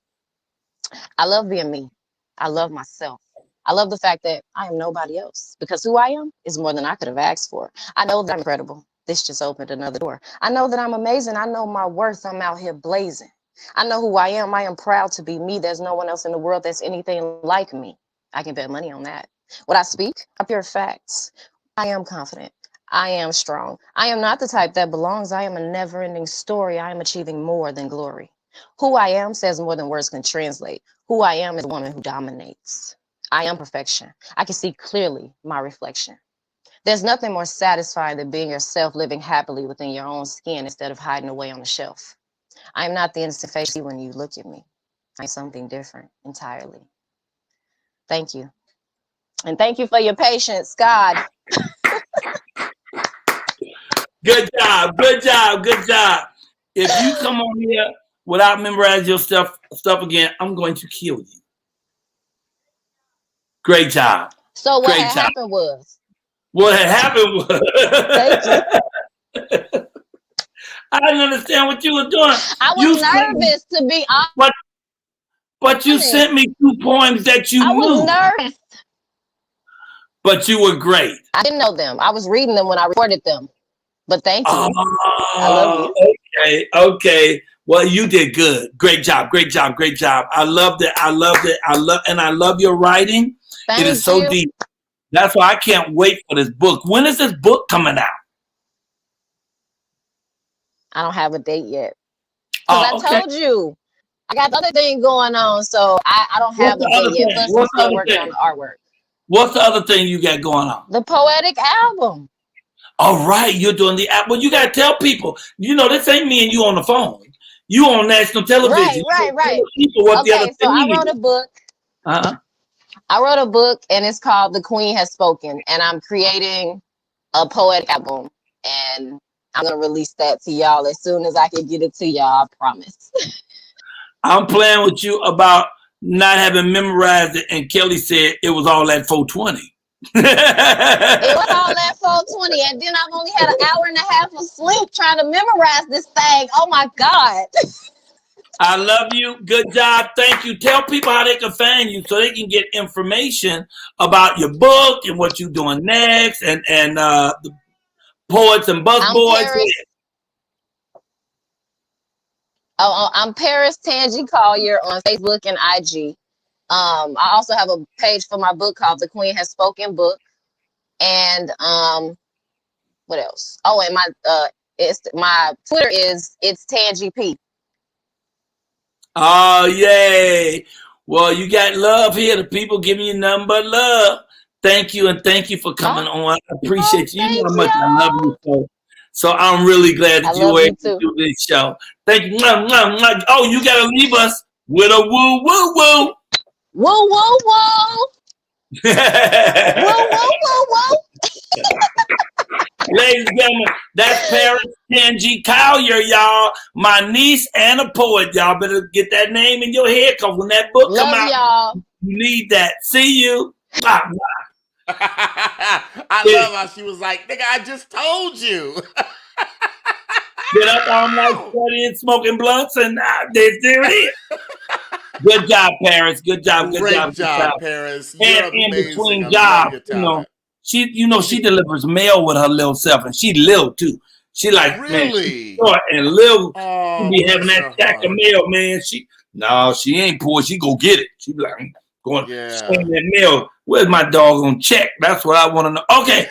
I love being me. I love myself. I love the fact that I am nobody else because who I am is more than I could have asked for. I know that I'm incredible. This just opened another door. I know that I'm amazing. I know my worth. I'm out here blazing. I know who I am. I am proud to be me. There's no one else in the world that's anything like me. I can bet money on that. What I speak are pure facts. I am confident. I am strong. I am not the type that belongs. I am a never-ending story. I am achieving more than glory. Who I am says more than words can translate. Who I am is a woman who dominates. I am perfection. I can see clearly my reflection. There's nothing more satisfying than being yourself, living happily within your own skin instead of hiding away on the shelf. I am not the innocent face you see when you look at me. I'm something different entirely. Thank you. And thank you for your patience, God. Good job. Good job. Good job. If you come on here without memorizing your stuff again, I'm going to kill you. Great job. So what Great had job. happened was. What had happened was. Thank you. I didn't understand what you were doing. I was nervous to be honest. But you sent me 2 poems that you knew. I was nervous. But you were great. I didn't know them. I was reading them when I recorded them. But thank you. I love you. Okay. Well, you did good. Great job. Great job. Great job. I loved it. I loved it. I love your writing. Thank it is so you. deep. That's why I can't wait for this book. When is this book coming out? I don't have a date yet. Because Oh, I told you, I got other things going on, so I don't have the date yet. Plus, I'm still working on the artwork. What's the other thing you got going on? The poetic album. All right, you're doing the app. Well, you got to tell people. You know, this ain't me and you on the phone. You on national television. Right. People what the other Okay, so I wrote a book. Uh-huh. I wrote a book, and it's called The Queen Has Spoken, and I'm creating a poetic album, and I'm going to release that to y'all as soon as I can get it to y'all, I promise. I'm playing with you about not having memorized it, and Kelly said it was all at 420. It was all at 420, and then I've only had an hour and a half of sleep trying to memorize this thing. Oh my God. I love you. Good job. Thank you. Tell people how they can find you so they can get information about your book and what you're doing next, and the Poets and Busboys. I'm Paris Tangi Colyar on Facebook and IG. I also have a page for my book called The Queen Has Spoken Book. And what else? Oh, and my Twitter it's Tangi P. Oh, yay. Well, you got love here. The people giving you nothing but love. Thank you, and thank you for coming on. I appreciate you. You know how much I love you. So I'm really glad that you were able to do this show. Thank you. Oh, you got to leave us with a woo, woo, woo. Woo, woo, woo. Woo, woo, woo, woo. Ladies and gentlemen, that's Paris Tangi Colyar, y'all. My niece and a poet. Y'all better get that name in your head, because when that book come out, y'all. You need that. See you. I love how she was like, nigga, I just told you. Get up all night studying, smoking blunts, and there it is. Good job, Paris. Good job. Good Great job, Paris. And in between jobs, she delivers mail with her little self, and she little too. She like, really? Man, and little, she be having that stack of mail, man. She ain't poor. She go get it. She be like, going send that mail. Where's my doggone check? That's what I want to know. Okay.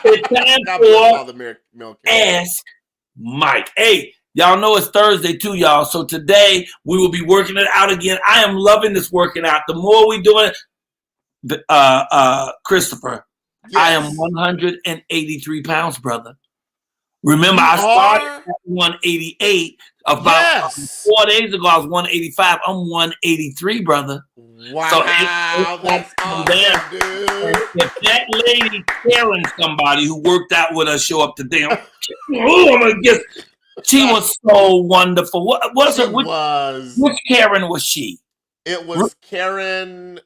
It's time for Ask Mike. Hey, y'all know it's Thursday too, y'all. So today we will be working it out again. I am loving this working out. The more we do it, Christopher, I am 183 pounds, brother. Remember, I started at 188. About 4 days ago, I was 185. I'm 183, brother. Wow, so that's awesome, dude. If that lady Karen, somebody who worked out with us, show up today, I'm gonna guess. She was so wonderful. What was her? Which Karen was she? It was Karen.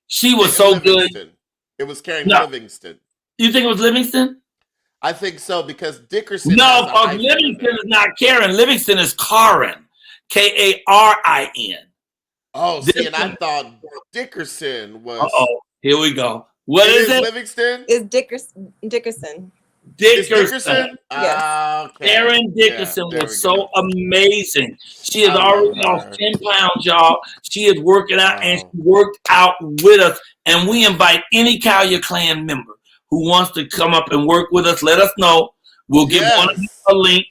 She was so Livingston. good. It was Karen Livingston. You think it was Livingston? I think so, because Dickerson. No, Livingston is not Karen. Livingston is Karin. Karin. Oh, see, and I thought Dickerson was. Uh-oh. Here we go. What is it? Livingston? It's Dickerson. Dickerson. Yes. Karen Dickerson was so amazing. She has already lost 10 pounds, y'all. She is working out, and she worked out with us. And we invite any Colyar Clan member who wants to come up and work with us. Let us know. We'll give one of you a link.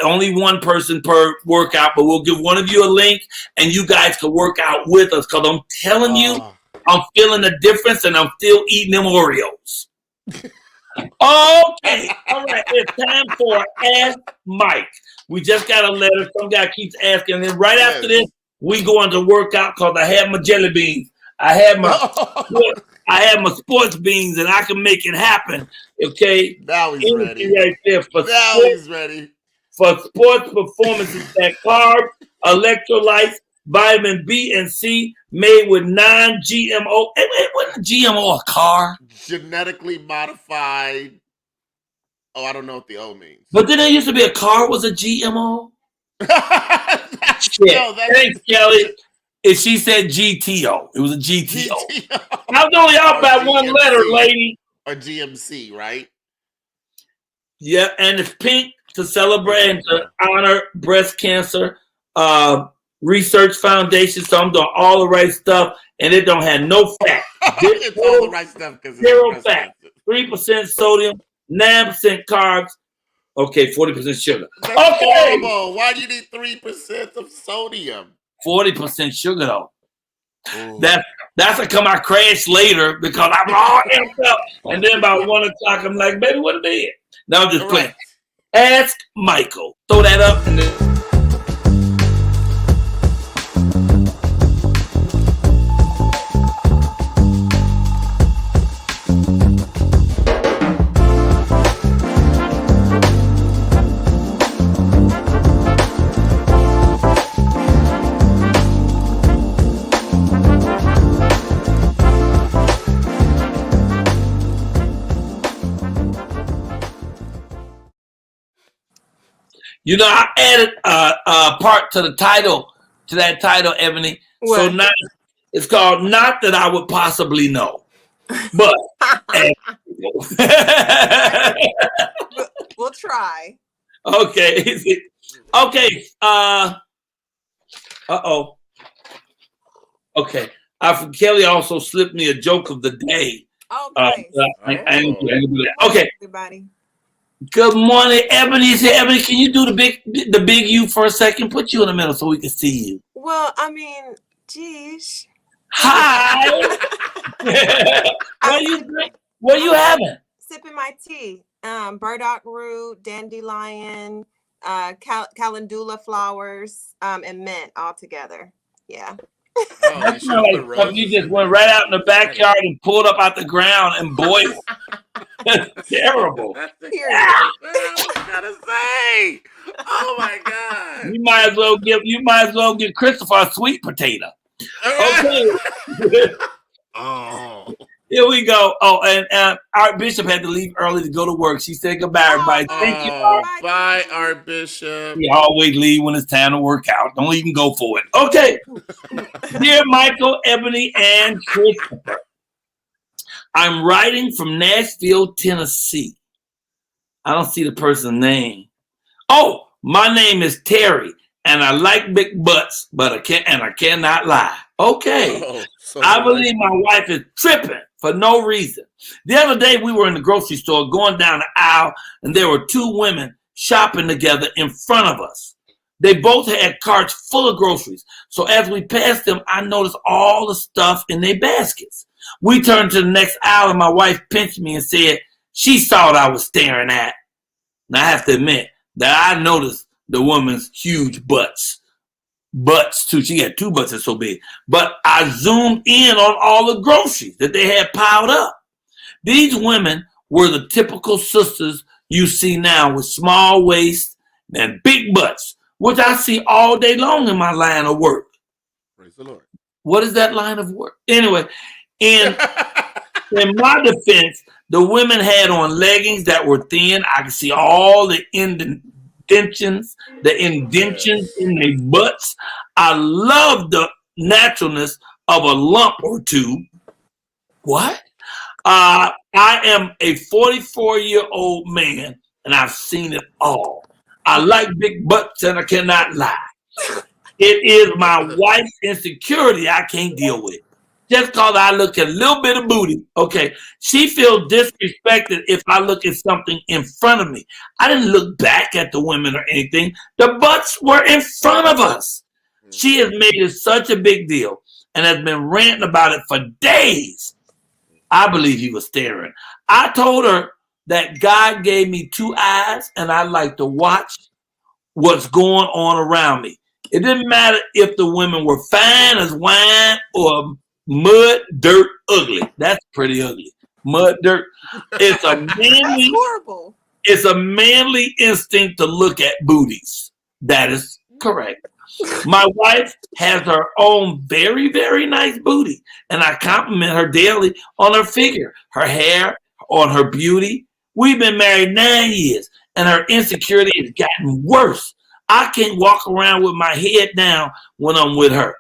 Only one person per workout, but we'll give one of you a link, and you guys can work out with us. Because I'm telling you, I'm feeling the difference, and I'm still eating them Oreos. Okay, all right. It's time for Ask Mike. We just got a letter. Some guy keeps asking, and then right after this, we go into workout because I have my jelly beans. I have my sports beans, and I can make it happen. Okay. Now he's ready. Right there for he's ready. For sports performances that carbs, electrolytes, vitamin B and C made with non-GMO. It wasn't GMO a car. Genetically modified. Oh, I don't know what the O means. But then there used to be a car was a GMO. Thanks, Kelly. And she said GTO. It was a GTO. I was only out by one letter, lady. Or GMC, right? Yeah, and it's pink to celebrate and to honor breast cancer research foundation. So I'm doing all the right stuff, and it don't have no fat. It's all the right stuff because it's 0 breast fat, cancer. 3% sodium, 9% carbs. Okay, 40% sugar. That's horrible. Why do you need 3% of sodium? 40% sugar though. Ooh. That's how come I crash later because I'm all amped up, and then about 1 o'clock I'm like, baby, what it is? Now I'm just playing. Ask Michael. Throw that up and then. You know, I added a part to the title, to that title, Ebonie. What? So now it's called "Not That I Would Possibly Know," but We'll try. okay, okay. Okay. Kelly also slipped me a joke of the day. Oh, nice. I ain't gonna do that. Okay. Everybody. Good morning, Ebonie. Ebonie, can you do the big you for a second? Put you in the middle so we can see you. Well, I mean, geez. Hi. What are you having? Sipping my tea. Burdock root, dandelion, calendula flowers, and mint all together. Yeah. Oh, That's not like stuff you just went right out in the backyard and pulled up out the ground and boiled. That's terrible. That's I was gonna say. Oh my God. You might as well give Christopher a sweet potato. Okay. Oh. Here we go. Oh, and our bishop had to leave early to go to work. She said goodbye, everybody. Thank you. Bye, our bishop. We always leave when it's time to work out. Don't even go for it. Okay. Dear Michael, Ebonie, and Christopher, I'm writing from Nashville, Tennessee. I don't see the person's name. Oh, my name is Terry, and I like big butts, but I cannot lie. Okay. Oh, so I believe my wife is tripping for no reason. The other day we were in the grocery store going down the aisle, and there were two women shopping together in front of us. They both had carts full of groceries. So as we passed them, I noticed all the stuff in their baskets. We turned to the next aisle, and my wife pinched me and said she saw what I was staring at. Now I have to admit that I noticed the woman's huge butts too. She had two butts that's so big. But I zoomed in on all the groceries that they had piled up. These women were the typical sisters you see now with small waists and big butts, which I see all day long in my line of work. Praise the Lord. What is that line of work? Anyway, in my defense, the women had on leggings that were thin. I could see all the indentions in their butts. I love the naturalness of a lump or two. What? I am a 44-year-old man, and I've seen it all. I like big butts, and I cannot lie. It is my wife's insecurity I can't deal with. Just because I look at a little bit of booty, okay, she feels disrespected if I look at something in front of me. I didn't look back at the women or anything. The butts were in front of us. She has made it such a big deal and has been ranting about it for days. I believe he was staring. I told her that God gave me two eyes and I like to watch what's going on around me. It didn't matter if the women were fine as wine or mud, dirt, ugly. That's pretty ugly. Mud, dirt. It's a manly, horrible. It's a manly instinct to look at booties. That is correct. My wife has her own very, very nice booty, and I compliment her daily on her figure, her hair, on her beauty. We've been married 9 years, and her insecurity has gotten worse. I can't walk around with my head down when I'm with her.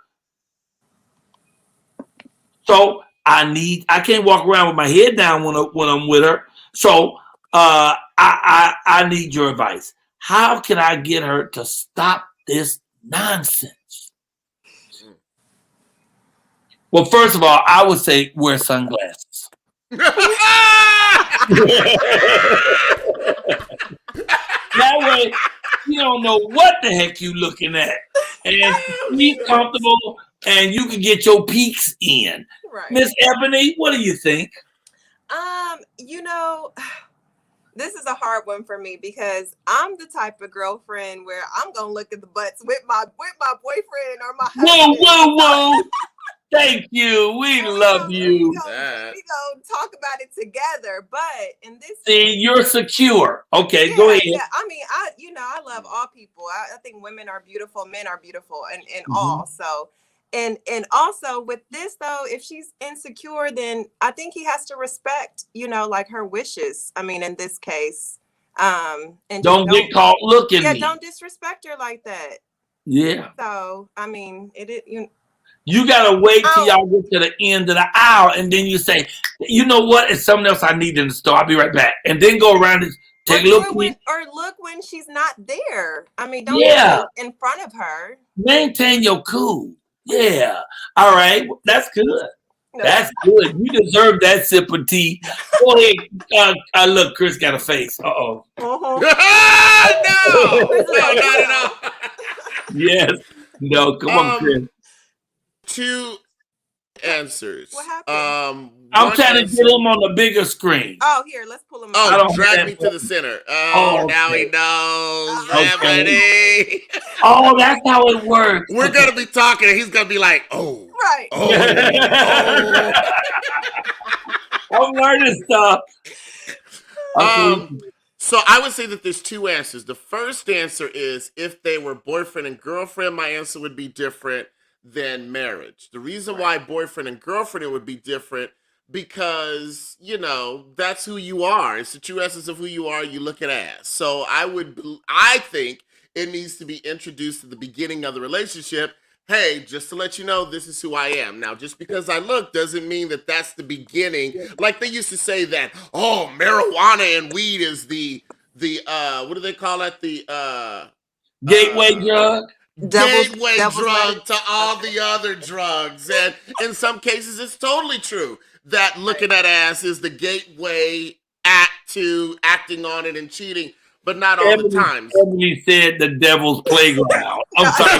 So I can't walk around with my head down when I'm with her. So I I need your advice. How can I get her to stop this nonsense? Well, first of all, I would say wear sunglasses. That way, you don't know what the heck you looking at, and be comfortable, and you can get your peeks in. Right. Miss Ebonie, what do you think? You know, this is a hard one for me because I'm the type of girlfriend where I'm gonna look at the butts with my boyfriend or my husband. Whoa. Thank you. We love you. We gonna talk about it together. But in this See, you're secure. Okay, go ahead. Yeah, I mean, I love all people. I think women are beautiful, men are beautiful, and all. So, and also with this though, if she's insecure, then I think he has to respect, like her wishes. I mean, in this case, and don't get caught looking. Yeah, don't disrespect her like that. Yeah. So, I mean, You gotta wait till y'all get to the end of the aisle, and then you say, "You know what? It's something else I need in the store. I'll be right back." And then go around and take a look. Or look when she's not there. I mean, don't do it in front of her. Maintain your cool. Yeah. All right. That's good. No. That's good. You deserve that sip of tea. Go ahead. Look, Chris got a face. Uh-oh. No, not at all. Yes. No. Come on, Chris. 2 answers. What happened? I'm trying to get him on the bigger screen. Oh, here, let's pull him up. Oh, drag me to the center. Now he knows. Okay. Oh, that's how it works. We're going to be talking, and he's going to be like, oh. Right. Oh. I'm learning stuff. So I would say that there's 2 answers. The first answer is if they were boyfriend and girlfriend, my answer would be different than marriage. The reason why boyfriend and girlfriend would be different because, that's who you are. It's the true essence of who you are. You look at ass. So I think it needs to be introduced at the beginning of the relationship. Hey, just to let you know, this is who I am. Now, just because I look doesn't mean that that's the beginning. Like they used to say that, marijuana and weed is the what do they call it? The gateway drug. Gateway drug to all the other drugs. And in some cases, it's totally true that looking at ass is the gateway to acting on it and cheating, but not all the time. Ebonie said the devil's playground. I'm sorry.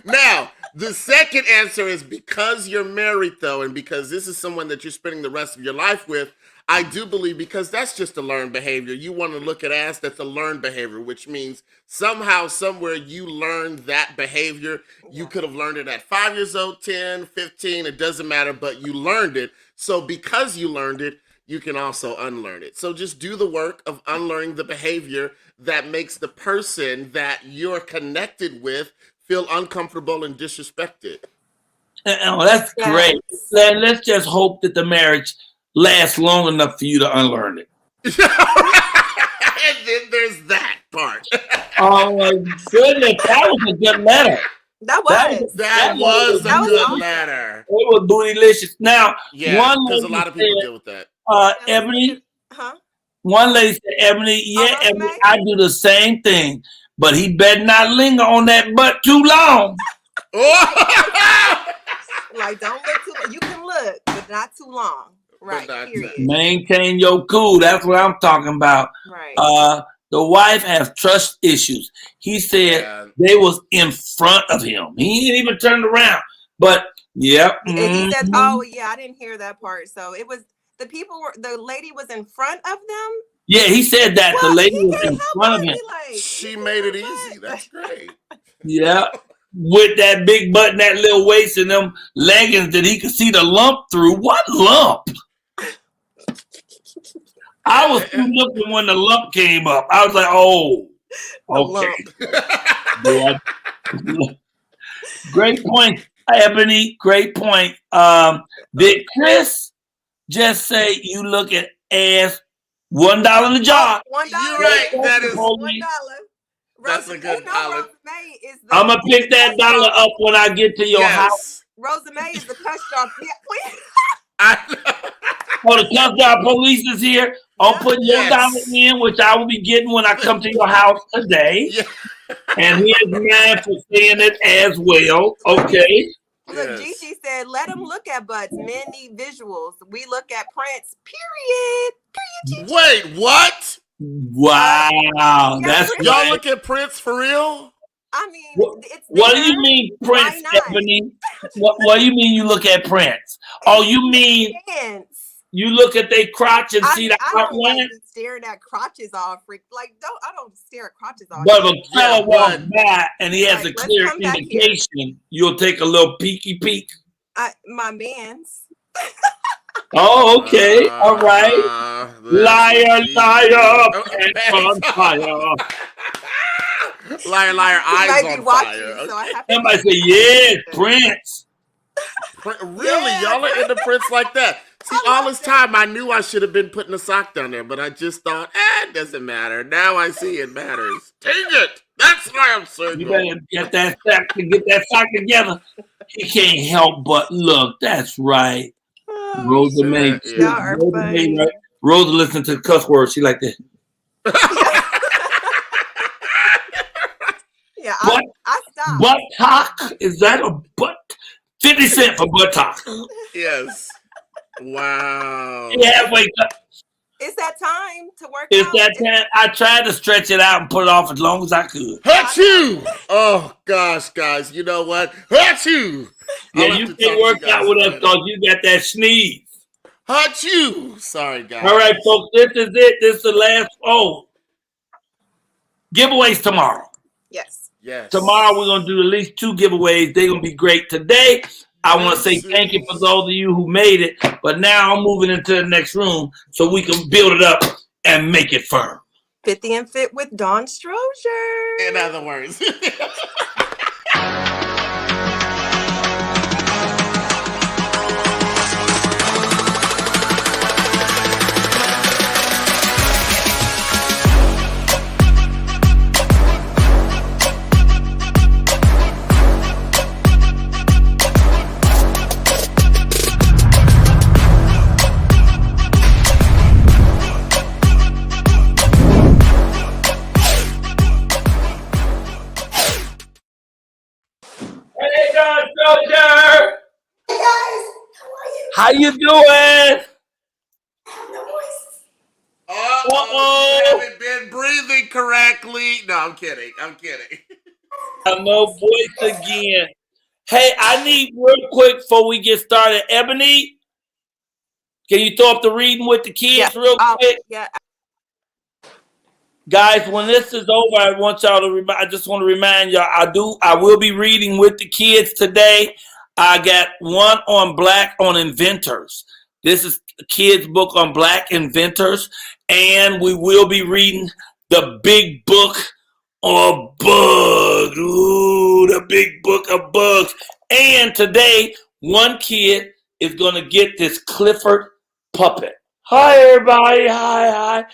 Now, the second answer is because you're married, though, and because this is someone that you're spending the rest of your life with, I do believe because that's just a learned behavior. You want to look at ass, that's a learned behavior, which means somehow, somewhere you learned that behavior. You could have learned it at 5 years old, 10, 15, it doesn't matter, but you learned it. So because you learned it, you can also unlearn it. So just do the work of unlearning the behavior that makes the person that you're connected with feel uncomfortable and disrespected. Oh, that's great. Let's just hope that the marriage lasts long enough for you to unlearn it. And then there's that part. Oh my goodness, that was a good letter. That was a good letter. It was bootylicious. Now, because a lot of people deal with that. Ebonie, one lady said, Ebonie, Ebonie, I do the same thing, but he better not linger on that butt too long. Like, don't look too long. You can look, but not too long. Right. Maintain your cool. That's what I'm talking about. Right. The wife has trust issues. He said they was in front of him. He didn't even turn around. But yep. And he said, "Oh yeah, I didn't hear that part." So it was the lady was in front of them. Yeah, he said that the lady was in front of him. She made it easy. That's great. Yeah. With that big butt and that little waist and them leggings that he could see the lump through. What lump? I was too looking when the lump came up. I was like, oh, okay. Great point, Ebonie. Great point. Did Chris just say you look at ass $1 a jar? $1. You're right. That is $1. That's a good dollar. I'm going to pick that dollar up when I get to your house. Rosamay is the cuss job. Oh, the cuss job police is here? I'm putting your dollar Yes. in, which I will be getting when I come to your house today. Yeah. And here's mine for saying it as well. Okay. Look, Yes. Gigi said, let them look at butts. Men need visuals. We look at prints. Period. Gigi. Wait, what? Wow. That's Prince. Y'all right. look at Prince for real? I mean, it's What do there. you mean, Why Prince, not? Ebony? What do you mean you look at Prince? Oh, you mean Pants. you look at their crotch and I see mean, the I don't outline? like staring at crotches all freak. Like, I don't stare at crotches all But if day. a fella Yeah, walks but- by and he has Like, a let's clear come back here. indication, you'll take a little peeky peek. My man's. Oh, okay. All right. Liar, liar, pants on fire. Liar, liar, He eyes might be on watching, fire. so I have to. Somebody say, yes, Prince. Really? Yeah, Y'all are into Prince like that? See, all this time I knew I should have been putting a sock down there, but I just thought, it doesn't matter. Now I see it matters. Dang it! That's why I'm You single. better get that sock together. He can't help but look. That's right. Oh, Rosa May. Yeah. Y'all are funny. Right? Rosa listen to the cuss words. She like this. Yeah, What? I stopped. Buttock? Is that a butt? 50 cents for buttock. Yes. Wow. Yeah, wait. It's that time to work It's out. that time. I tried to stretch it out and put it off as long as I could. Achoo! Oh gosh, guys, you know what? Achoo! Yeah, I'll have you to talk can't to work you guys out with us later. because you got that sneeze. Achoo! Sorry, guys. All right, folks, this is it. This is the last. Oh, giveaways tomorrow. Yes. Yes. Tomorrow we're gonna do at least 2 giveaways. They're gonna be great. Today, I want to say thank you for those of you who made it. But now I'm moving into the next room so we can build it up and make it firm. 50 and Fit with Dawn Strozier. In other words. Hey, God, Soldier! Hey guys, how are you? How you doing? I have no voice. Uh-oh, you haven't been breathing correctly. No, I'm kidding. I'm kidding. I have no voice again. Hey, I need real quick before we get started. Ebony, can you throw up the reading with the kids real quick? Yeah. Guys, when this is over, I want y'all to I just want to remind y'all, I will be reading with the kids today. I got one on Black on inventors. This is a kid's book on Black inventors. And we will be reading the big book of bugs. Ooh, the big book of bugs. And today, one kid is going to get this Clifford puppet. Hi, everybody. Hi,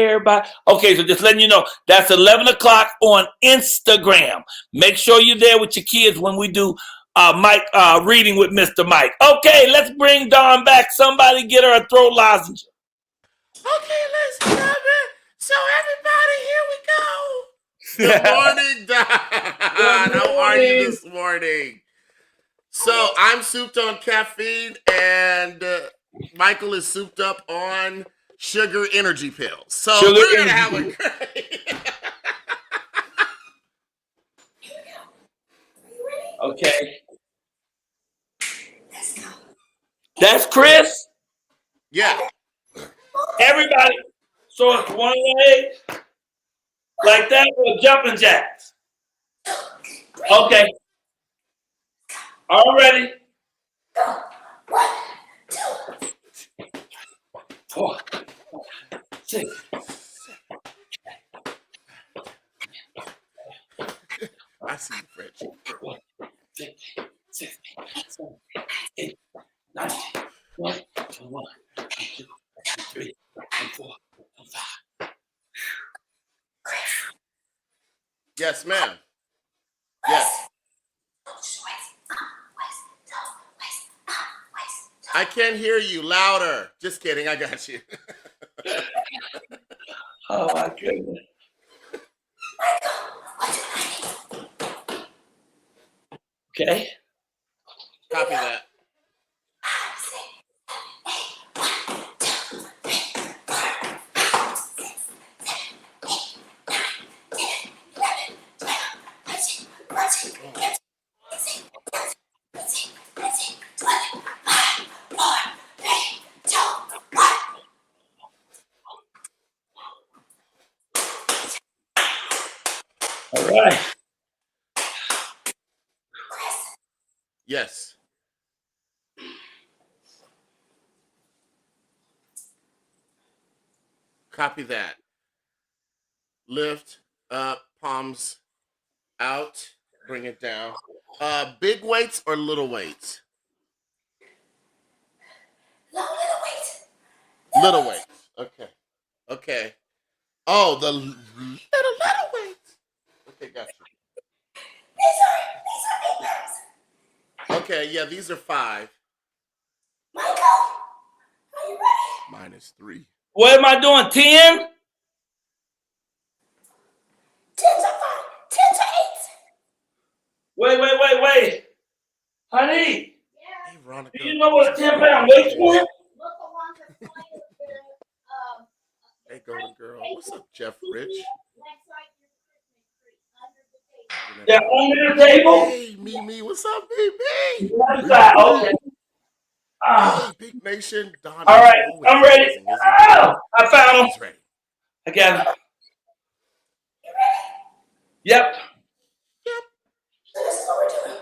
everybody. Okay, so just letting you know, that's 11 o'clock on Instagram. Make sure you're there with your kids when we do Mike reading with Mr. Mike. Okay, let's bring Dawn back. Somebody get her a throat lozenge. Okay, ladies and gentlemen. So everybody, here we go. Good morning, Don. How are you this morning? So I'm souped on caffeine, and Michael is souped up on sugar energy pills. So we're gonna have a great. Okay. That's Chris. Yeah. Everybody. So it's one leg like that or jumping jacks. Okay. All ready. 4, 6. I see you, French. 1, 6, 7, 8, 9, 1, 1, 2, 3, 4, 5. Yes, ma'am. Yes. I can't hear you. Louder. Just kidding. I got you. Oh my goodness. Okay. Copy that. All right. Yes. Copy that. Lift up, palms out, bring it down. Big weights or little weights? No, little weight. Little weights. Okay. Okay. Oh, the little weights. Okay, got you. These are 8 pounds. Okay, yeah, these are 5. Michael, are you ready? Mine is 3. What am I doing? 10? 10s are 5. 10s are 8s. Wait. Honey, Hey, Veronica. do you know what a 10-pound weight's worth? Look along the side of the Hey, Golden Girl. What's up, Jeff Rich? next side of your Christmas tree under the table. They're under the table? Hey, Mimi. What's up, Mimi? One side. Okay. Hey, Big Nation. Don. All right, I'm ready. Oh, I found them. He's ready. I got them. You ready? Yep. So this is what we're doing.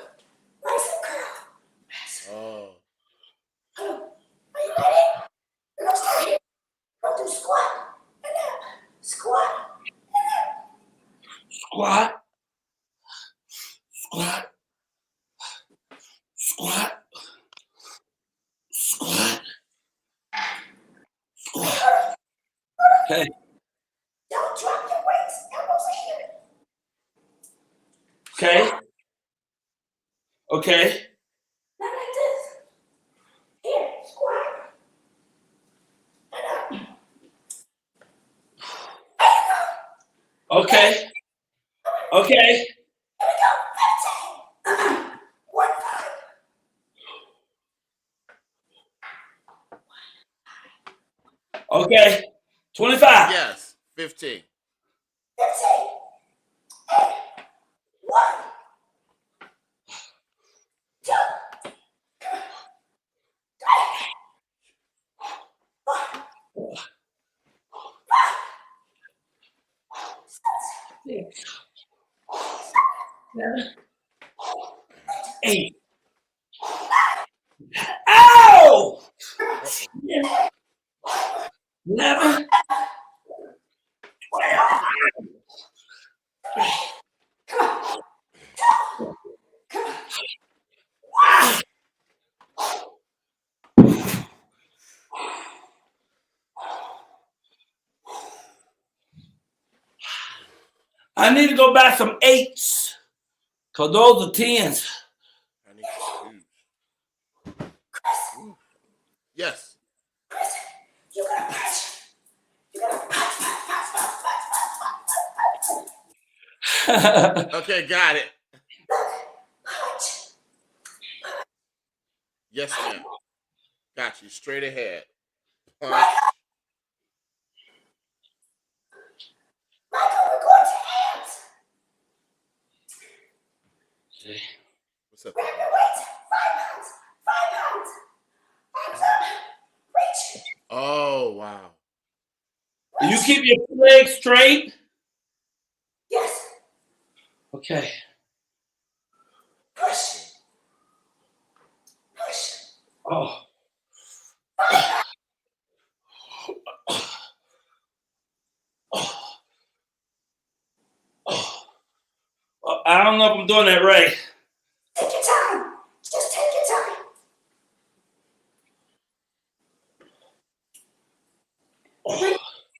Nice and curl. Oh. Are you ready? We're gonna start here. We're gonna do squat and up. Squat and up. Squat. Squat. Squat. Squat. Squat. Okay. Don't drop your weights. Elbows here. Okay. Okay. Not like this. Here, squat. And up. Okay. Okay. Here we go. 15. 1 5. Okay. 25. Yes. 15. 15. 8. 1. 2. 3. 4. 6, 7, 8. Ow! 11. 12. I need to go buy some 8s, because those are 10s. I need to choose. Yes. You're gonna punch. You're gonna punch. Okay, got it. Punch. Yes, ma'am. Got you. Straight ahead. Punch. Michael, we're going to hands. What's up? Grab your weights. 5 pounds. 5 pounds. Arms up. Reach. Oh, wow. You keep your legs straight? Yes. Okay. Push. Push. Oh. I don't know if I'm doing that right. Take your time. Just take your time.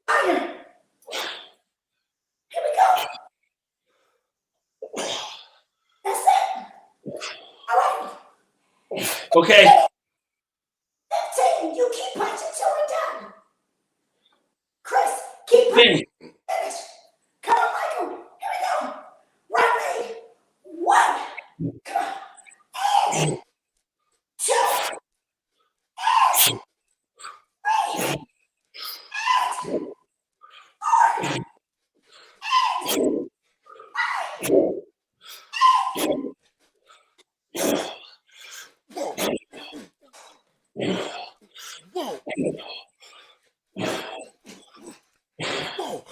Higher. Here we go. That's it. All right. Okay. 15. You keep punching till we're done. And 2 and 3 and 4 Whoa. Whoa.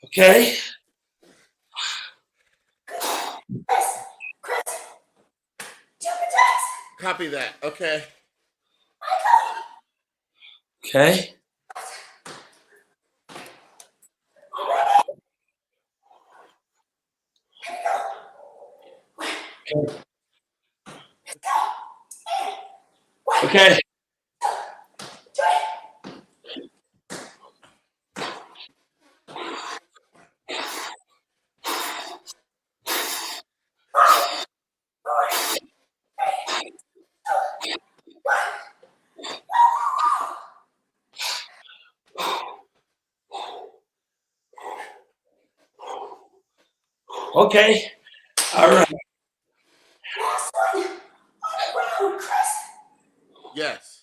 Okay. Chris, jumping jacks. Copy that. Okay. Okay. Okay. Okay. All right. Last one on the ground, Chris. Yes.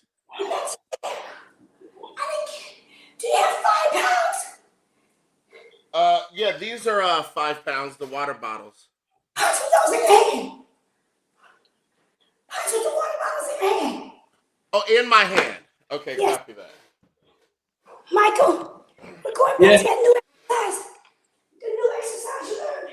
Do you have 5 pounds? Yeah, these are 5 pounds, the water bottles. Punch with those in your hand. Punch with the water bottles in your hand. Oh, in my hand. Okay, Yes. copy that. Michael, we're going back Yes. to that new exercise. The new exercise you learned.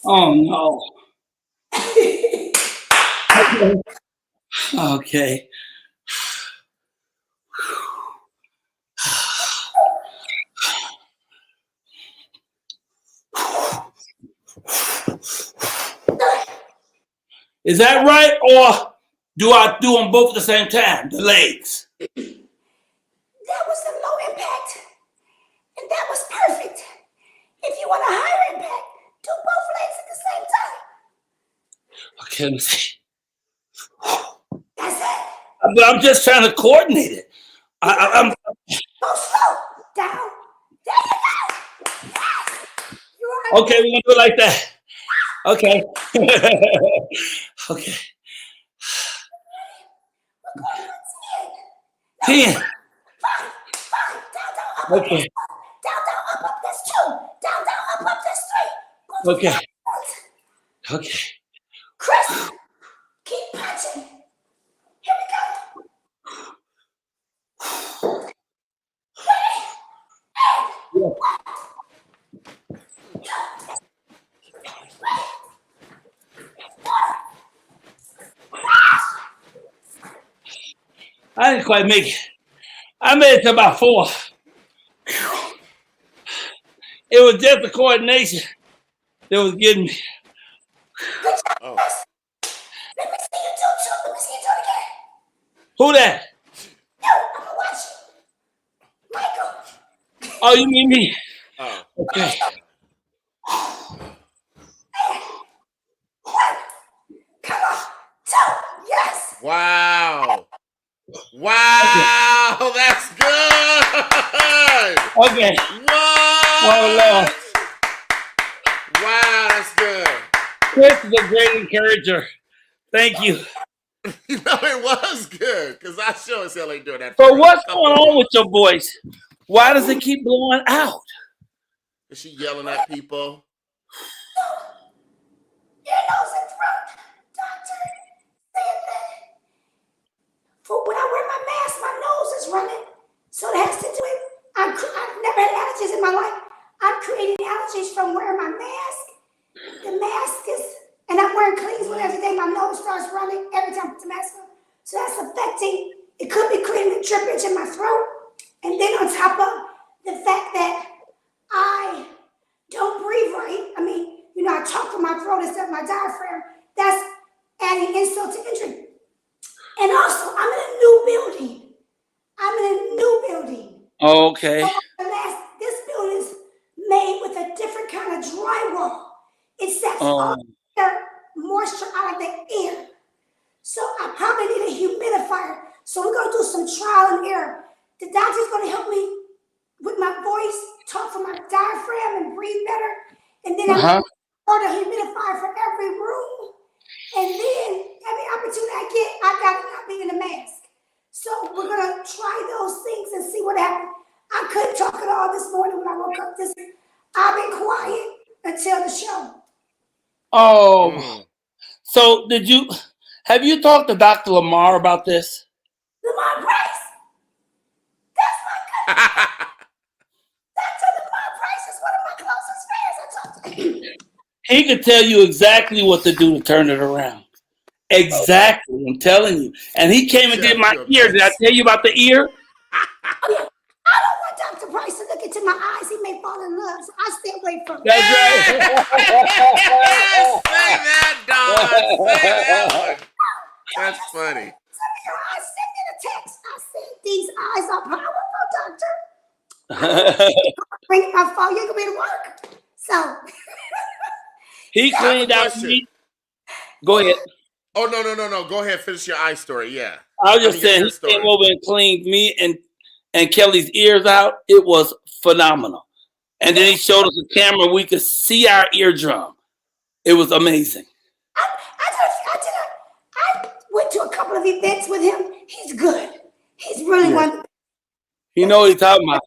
Oh no. Okay. Is that right, or do I do them both at the same time? The legs. That was the low impact, and that was perfect. If you want a higher impact, do both legs at the same time. Okay, let me see. That's it. But I'm just trying to coordinate it. I'm Go slow. Down. There you go. Yes. You are okay. We're gonna do it like that. Okay. Okay. We're going with 10. 10. Down, up, Okay. up, that's 2. Down, up, that's 3. Go Okay. to Okay. Chris, keep punching. Here we go. I didn't quite make it. I made it to about 4. It was just the coordination that was getting me. Oh. Let me see you do it. Let me see you do it again. Who that? No, I'm gonna watch you. Michael. Oh, you mean me? Oh. Okay. 1. Come on. 2. Yes. Wow. Wow. That's good. Okay. What? Oh, Lord. Wow, that's good. Chris is a great encourager. Thank you. You know, it was good because I sure as hell ain't doing that. So for what's a couple going on years. with your voice? Why does it keep blowing out? Is she yelling at people? Your nose and throat. Doctor said that. For when I wear my mask, my nose is running. So it has to do with, I've never had allergies in my life. I'm creating allergies from wearing my mask. The mask is, and I'm wearing cleans when every day my nose starts running every time I put the mask on. So that's affecting, it could be creating a drippage in my throat. And then on top of the fact that I don't breathe right. I mean, I talk to my throat noticed that my diaphragm, that's adding insult to injury. And also, I'm in a new building. Okay. So this building is made with a different kind of drywall. It sets all the moisture out of the air. So I probably need a humidifier. So we're going to do some trial and error. The doctor's going to help me with my voice, talk from my diaphragm and breathe better. And then I'm going to order a humidifier for every room. And then every opportunity I get, I got to not be in a mask. So we're going to try those things and see what happens. I couldn't talk at all this morning when I woke up. I've been quiet until the show. Oh, so have you talked to Dr. Lamar about this? Lamar Price? That's my good Dr. Lamar Price is one of my closest fans. I talked to him. He could tell you exactly what to do to turn it around. Exactly, I'm telling you. And he came and did my ear. Did I tell you about the ear? Oh, yeah. I don't want Dr. Price to look into my eyes. He may fall in love, so I stay away from him. That's right. Say that, dog. Say that one. That's funny. I sent you a text. I said, these eyes are powerful, doctor. Bring my phone. You're going to be to work. So. He cleaned out me. Go ahead. Oh, no. Go ahead. Finish your eye story. Yeah. I was just saying, he came over and cleaned me and Kelly's ears out. It was phenomenal. And then he showed us a camera. We could see our eardrum. It was amazing. I went to a couple of events with him. He's good. He's really one. You know what he's talking about.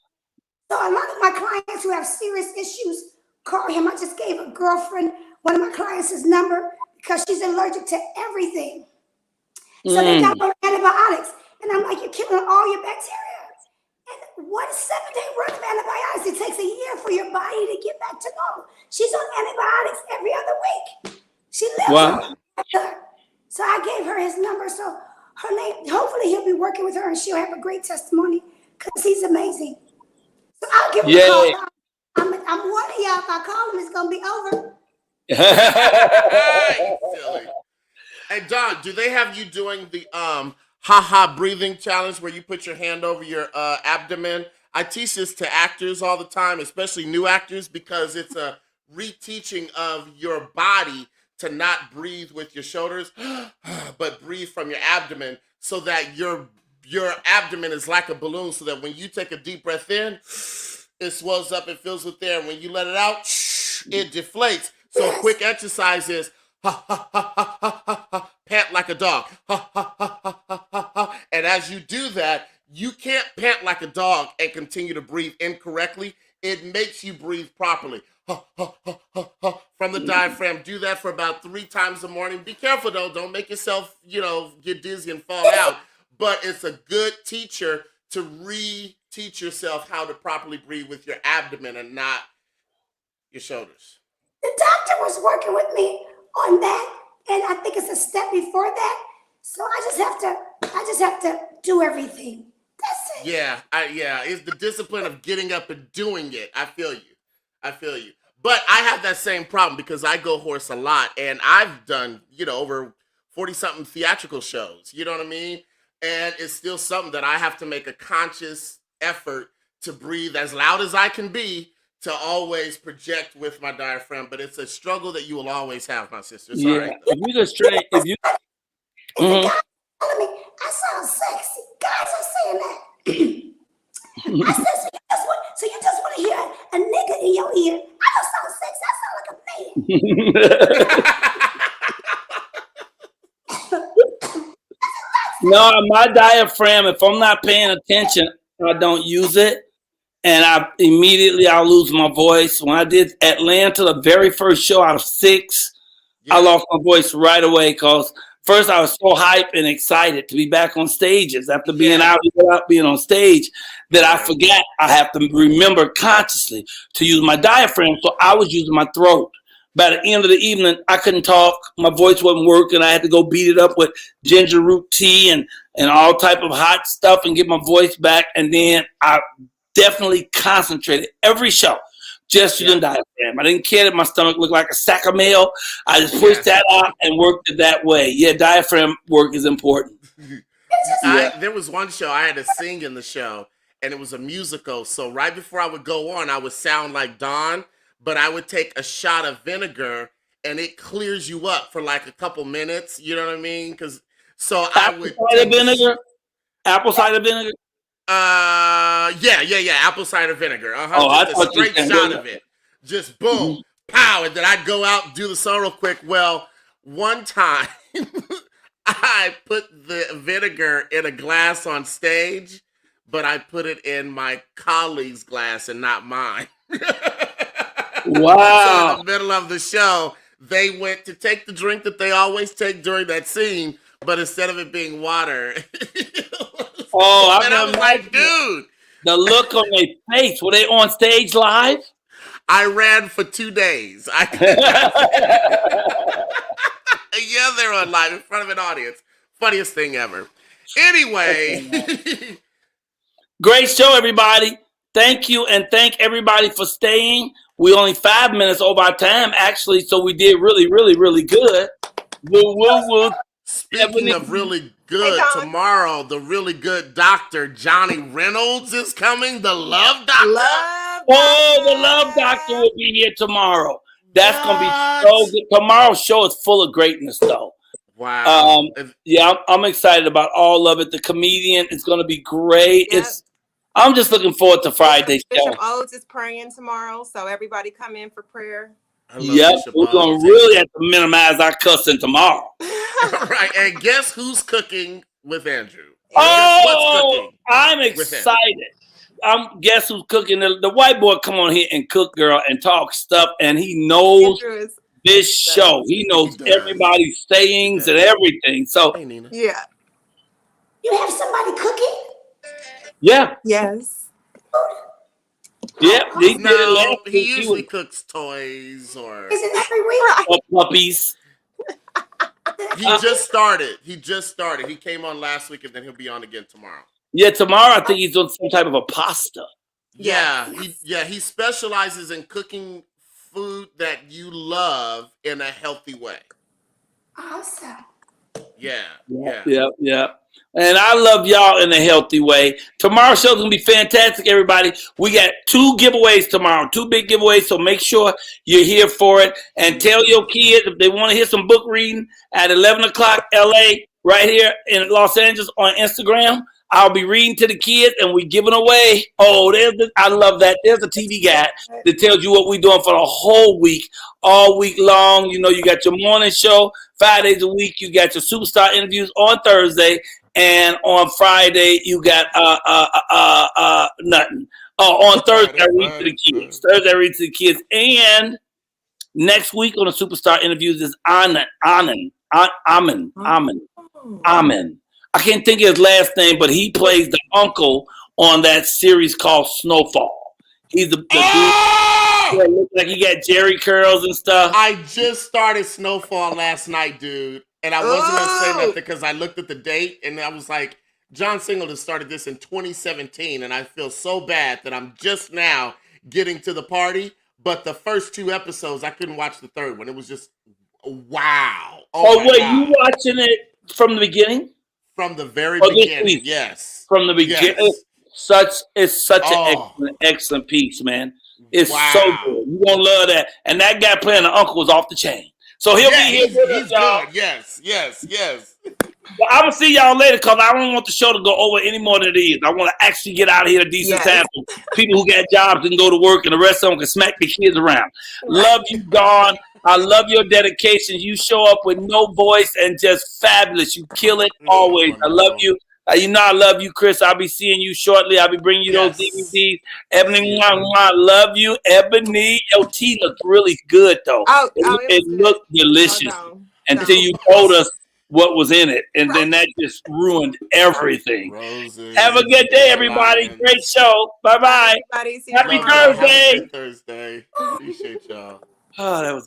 So a lot of my clients who have serious issues call him. I just gave a girlfriend, one of my clients, his number because she's allergic to everything. So they got her antibiotics. And I'm like, you're killing all your bacteria. And 1 7-day run of antibiotics, it takes a year for your body to get back to normal. She's on antibiotics every other week. She lives on her. So I gave her his number. So her name, hopefully he'll be working with her and she'll have a great testimony because he's amazing. So I'll give him a call. I'm warning y'all, if I call him, it's going to be over. Silly. Hey, Don, do they have you doing the ha-ha breathing challenge where you put your hand over your abdomen? I teach this to actors all the time, especially new actors, because it's a reteaching of your body to not breathe with your shoulders, but breathe from your abdomen so that your abdomen is like a balloon so that when you take a deep breath in, it swells up and fills with air. And when you let it out, it deflates. So a quick exercise is ha, ha, ha, ha, ha, ha, ha, pant like a dog. Ha, ha, ha, ha, ha, ha, ha. And as you do that, you can't pant like a dog and continue to breathe incorrectly. It makes you breathe properly. Ha, ha, ha, ha, ha, from the diaphragm. Do that for about 3 times a morning. Be careful though. Don't make yourself, get dizzy and fall out. But it's a good teacher to teach yourself how to properly breathe with your abdomen and not your shoulders. The doctor was working with me on that, and I think it's a step before that. So I just have to do everything. That's it. Yeah, it's the discipline of getting up and doing it. I feel you. But I have that same problem because I go horse a lot, and I've done, over 40-something theatrical shows. You know what I mean? And it's still something that I have to make a conscious effort to breathe as loud as I can be to always project with my diaphragm. But it's a struggle that you will always have, my sister. It's all right. If you just straight, if you. Guys telling me I sound sexy. Guys are saying that. I said, so you just want to hear a nigga in your ear? I don't sound sexy. I sound like a man. No, my diaphragm, if I'm not paying attention, I don't use it. And I'll lose my voice. When I did Atlanta, the very first show out of 6, I lost my voice right away because first I was so hyped and excited to be back on stages after being out without being on stage that I forgot I have to remember consciously to use my diaphragm. So I was using my throat. By the end of the evening, I couldn't talk. My voice wasn't working. I had to go beat it up with ginger root tea and all type of hot stuff and get my voice back. And then I definitely concentrated every show Just using diaphragm. I didn't care that my stomach looked like a sack of mail. I just pushed that out and worked it that way. Yeah, diaphragm work is important. There was one show I had to sing in the show, and it was a musical. So right before I would go on, I would sound like Don, but I would take a shot of vinegar, and it clears you up for like a couple minutes. You know what I mean? Apple cider vinegar. Apple cider vinegar. I Just a straight shot of it. Just boom, pow, and then I'd go out and do the song real quick. Well, one time I put the vinegar in a glass on stage, but I put it in my colleague's glass and not mine. Wow. So in the middle of the show, they went to take the drink that they always take during that scene, but instead of it being water, I was like, dude. The look on their face. Were they on stage live? I ran for 2 days. Yeah, they were on live in front of an audience. Funniest thing ever. Anyway. Great show, everybody. Thank you, and thank everybody for staying. We're only 5 minutes over our time, actually, so we did really, really, really good. Woo. Speaking of really good, tomorrow, the really good Dr. Johnny Reynolds is coming. The Love Doctor. The Love Doctor will be here tomorrow. That's going to be so good. Tomorrow's show is full of greatness, though. Wow. I'm excited about all of it. The comedian is going to be great. Yep. I'm just looking forward to Friday's show. Bishop Oates is praying tomorrow, so everybody come in for prayer. Yep, we're going to really have to minimize our cussing tomorrow. Right, and guess who's cooking with Andrew? I'm excited. Guess who's cooking? The white boy come on here and cook, girl, and talk stuff, and he knows this show. He knows everybody's sayings and everything. So, yeah. You have somebody cooking? Yeah. Yes. Yeah, he usually cooks toys or is it every week? Puppies. He just started. He came on last week, and then he'll be on again tomorrow. Yeah, tomorrow I think he's doing some type of a pasta. Yeah, he specializes in cooking food that you love in a healthy way. Awesome. Yeah. And I love y'all in a healthy way. Tomorrow's show's gonna be fantastic, everybody. We got 2 giveaways tomorrow, 2 big giveaways. So make sure you're here for it. And tell your kids if they want to hear some book reading at 11 o'clock LA, right here in Los Angeles on Instagram. I'll be reading to the kids and we giving away. I love that. There's a TV guide that tells you what we're doing for the whole week, all week long. You know, you got your morning show 5 days a week. You got your superstar interviews on Thursday, and on Friday you got nothing. On Thursday I read to the kids. Thursday I read to the kids, and next week on the superstar interviews is Amen. I can't think of his last name, but he plays the uncle on that series called Snowfall. He's the dude that looks like he got Jerry curls and stuff. I just started Snowfall last night, dude. And I wasn't going to say nothing because I looked at the date and I was like, John Singleton started this in 2017. And I feel so bad that I'm just now getting to the party. But the first 2 episodes, I couldn't watch the third one. It was just, wow. Wait, you watching it from the beginning? From the very beginning, yes. From the beginning. Yes. It's such an excellent piece, man. It's so good. You're going to love that. And that guy playing the uncle was off the chain. So he'll be here with us, y'all. Good. Yes. Well, I'm going to see y'all later because I don't want the show to go over any more than it is. I want to actually get out of here a decent time for people who got jobs and go to work and the rest of them can smack the kids around. Love you, Dawn. I love your dedication. You show up with no voice and just fabulous. You kill it always. I love you. You know I love you, Chris. I'll be seeing you shortly. I'll be bringing you those DVDs. Ebony, I love you. Ebony, your tea looks really good, though. It looked delicious until you told us what was in it. And then that just ruined everything. Rosie, have a good day, everybody. Great show. Bye-bye. Happy Thursday. Happy Thursday. Appreciate y'all. Oh, that was